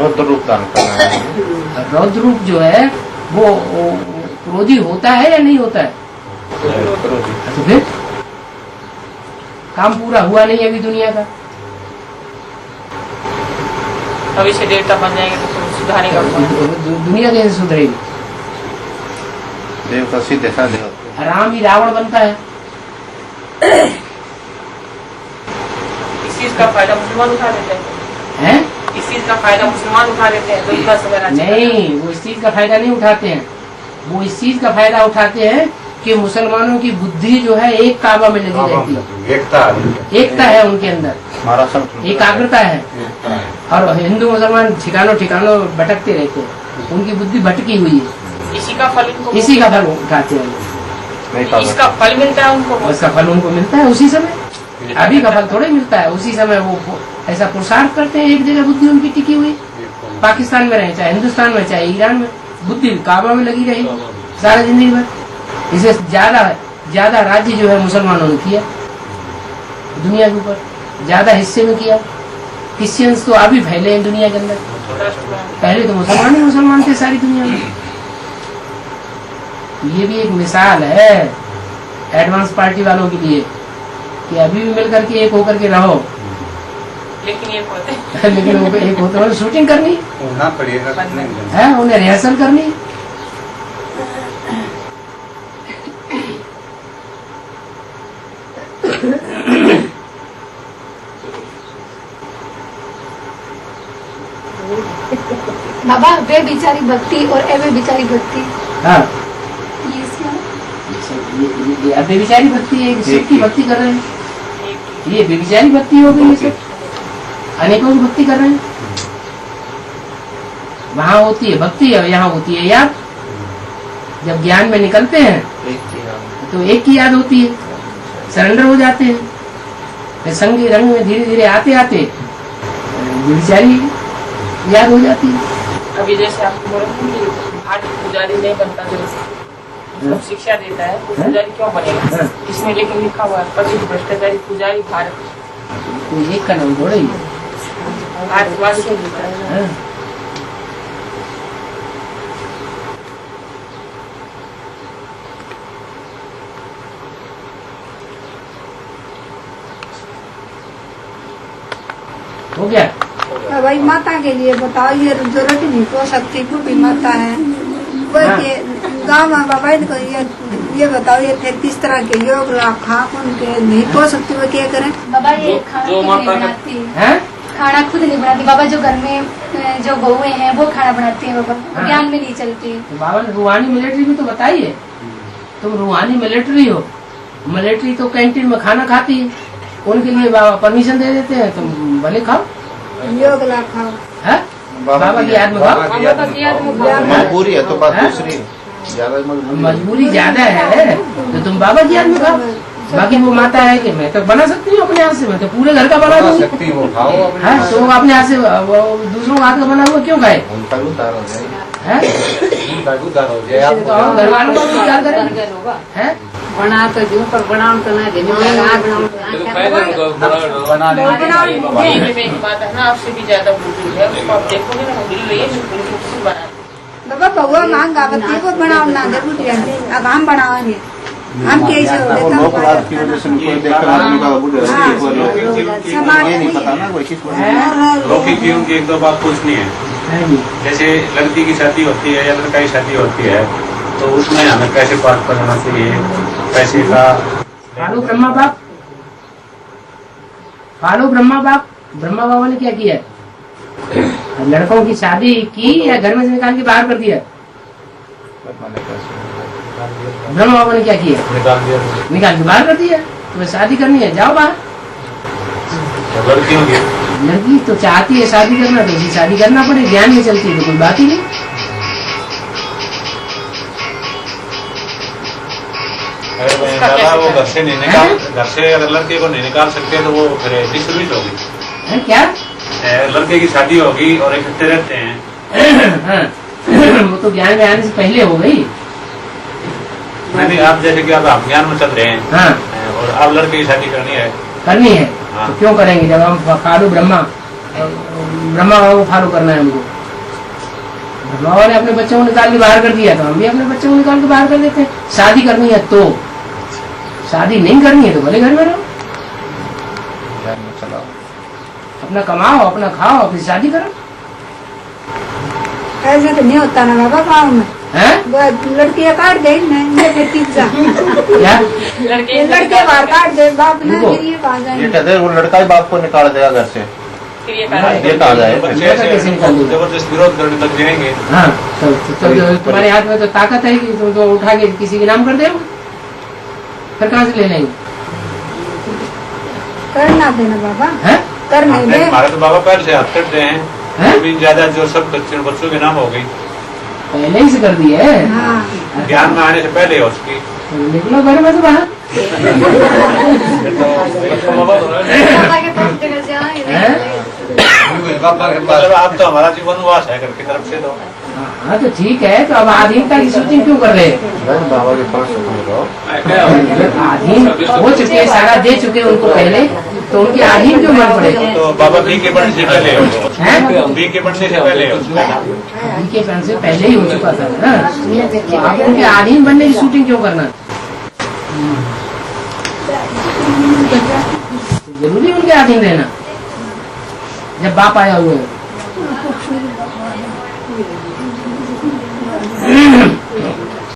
रौद्र रूप धारण करने वाले। रौद्र रूप जो है वो क्रोधी होता है या नहीं होता है? तो फिर काम पूरा हुआ नहीं अभी दुनिया का। भविष्य देवता बन जाएंगे तो सुधारेगा दुनिया कैसे सुधरेगी? देवता सीधे साधे होते। राम ही रावण बनता है। इस चीज का फायदा मुसलमान उठा लेते हैं। इस चीज का फायदा मुसलमान उठा लेते हैं। नहीं, वो इस चीज का फायदा नहीं उठाते हैं। वो इस चीज का फायदा उठाते हैं कि मुसलमानों की बुद्धि जो है एक काबा में लगी रहती है। एकता है उनके अंदर, एकाग्रता है। और हिंदू मुसलमान ठिकानों ठिकानों भटकते रहते हैं, उनकी बुद्धि भटकी हुई है। इसी का फल उठाते हैं। इसका फल मिलता है उनको, उसका फल उनको मिलता है उसी समय। अभी का फल थोड़े मिलता है। उसी समय वो ऐसा पुरुषार्थ करते हैं, एक जगह बुद्धि उनकी टिकी हुई। पाकिस्तान में रहे, चाहे हिंदुस्तान में, चाहे ईरान में, बुद्धि काबा में लगी रहेगी सारा जिंदगी भर। इसे ज्यादा राज्य जो है मुसलमानों ने किया दुनिया के ऊपर, ज्यादा हिस्से में किया। क्रिश्चियंस तो अभी फैले हैं दुनिया के अंदर, पहले तो मुसलमान थे सारी दुनिया में। ये भी एक मिसाल है एडवांस पार्टी वालों के लिए कि अभी भी मिलकर के एक होकर के रहो, लेकिन एक होते हैं शूटिंग करनी है, उन्हें रिहर्सल करनी। बाबा वे बिचारी भक्ति और एवे बिचारी भक्ति, हाँ ये अब बेबिचारी भक्ति है, शिव की भक्ति कर रहे हैं। ये बेबिचारी भक्ति हो गई, ये सब अनेकों की भक्ति कर रहे हैं। वहाँ होती है भक्ति और यहाँ होती है याद। जब ज्ञान में निकलते हैं तो एक की याद होती है, सरेंडर हो जाते हैं। संग रंग में धीरे धीरे आते आते बेबिचारी याद हो जाती है। अभी जैसे आपको बोला घाट पुजारी नहीं बनता, जो शिक्षा देता है तो पुजारी क्यों बनेगा? इसमें लेकिन लिखा हुआ है पति भ्रष्टाचारी पुजारी भारत, तो एक का नाम थोड़ा ही भारतवासी। हो गया। भाई माता के लिए बताओ, ये जो रोटी नहीं पो सकती बूढ़ी माता है वो गाँव में बाबा को ये बताओ, ये फिर किस तरह के योग खा उनके नहीं पो सकती वो क्या करें? बाबा ये खाना खुद नहीं बनाती, खाना खुद नहीं बनाती बाबा। जो घर में जो बहुएं हैं वो खाना बनाती है बाबा, ज्ञान में नहीं चलती। तो बाबा ने रूहानी मिलिट्री भी तो बताई है। तुम रूहानी मिलिट्री हो, मिलिट्री तो कैंटीन में खाना खाती है, उनके लिए बाबा परमिशन दे देते हैं, तुम भले खाओ, योग ला खाओ, बाबा की याद में खाओ। मजबूरी है तो बात दूसरी, ज्यादा मजबूरी ज्यादा है तो तुम बाबा की याद में खाओ। बाकी वो माता है कि मैं तो बना सकती हूँ अपने हाथ से, मैं तो पूरे घर का बना दूंगी। तो वो अपने हाथ से दूसरों का हाथ का बना हुआ क्यों खाए? उनका भी उतार हो जाएगा, घर वालों को विचार करें। बना तो जो पर बनाओ तो ना बात है ना, आपसे भी ज्यादा बुजुर्ग है, उसको आप देखोगे ना मिल रही है जो बना। बाबा बहुआ मांग गावती वो बनाओ ना जरूर, अब हम बनाओगे हम कैसे हो लोग बात की वजह से कोई देखकर आदमी का ये नहीं पता ना कोई किस लौकिक जीवन की एक दो बात पूछनी है। जैसे लड़की की शादी होती है या लड़का की शादी होती है तो उसमें हमें कैसे पाठ करना चाहिए, पैसे का फालो ब्रह्मा बाप, फालो ब्रह्मा बाप। ब्रह्मा बाबा ने क्या किया? लड़कों की शादी की या घर में से निकाल के बाहर कर दिया? ब्रह्मा बाबा ने क्या किया? निकाल के बाहर कर दिया। तुम्हें शादी करनी है जाओ बाहर। लड़कियों की लड़की तो चाहती है शादी करना तो उसे शादी करना पड़े, ज्ञान में चलती है तो कोई बात ही नहीं। दादा वो घर से नहीं निकाल, घर से अगर लड़के को नहीं निकाल सकते तो वो फिर डिस्टर्बिस होगी। क्या लड़के की शादी होगी और इकट्ठे रहते हैं। वो तो ज्ञान में आने से पहले हो गई। नहीं, आप जैसे कि आप ज्ञान में चल रहे हैं। हाँ। और आप लड़के की शादी करनी है। हाँ। तो क्यों करेंगे जब हम फॉलो ब्रह्मा को फॉलो करना है हमको। ब्रह्मा ने अपने बच्चों को निकाल के बाहर कर दिया तो हम भी अपने बच्चों को निकाल के बाहर कर देते हैं। शादी करनी है तो, शादी नहीं करनी है तो भले घर में रहो, अपना कमाओ, अपना खाओ, अपनी शादी करो। ऐसे तो नहीं होता ना बाबा गाँव में। लड़कियाँ काट दे लड़के बाहर काट दे बाप ने, फिर ये कहा जाए, ये कहते हैं वो लड़का ही बाप को निकाल देगा घर से, ये कहा जाए। जबरदस्त विरोध करने लग जाएंगे। हाँ, तो तुम्हारे हाथ में तो ताकत है कि तुम तो उठा के किसी के नाम कर दे, फिर कहाँ से ले लेंगे। करना देना बाबा, करने दे। हमारे तो बाबा पैर से हाथ करते हैं, अभी ज्यादा जो सब बच्चों के नाम हो गई, पहले ही से कर दी है। ज्ञान में आने से पहले हो उसकी। निकलो घर में से बाहर। मतलब आप तो हमारा जीवनवास है घर की तरफ से तो। हाँ तो ठीक है, तो अब आधीनता की शूटिंग क्यों कर रहे हैं। बाबा के पास आधीन हो चुके, सारा दे चुके उनको पहले, तो उनके आधीन क्यों बन पड़े। तो बाबा बी के बनने से पहले हो, बी के बनने से पहले हो, बी के बनने से पहले ही हो चुका था ना, तो आप उनके आधीन बनने की शूटिंग क्यों करना। जरूरी उनके आधीन रहना जब बाप आया हुआ है।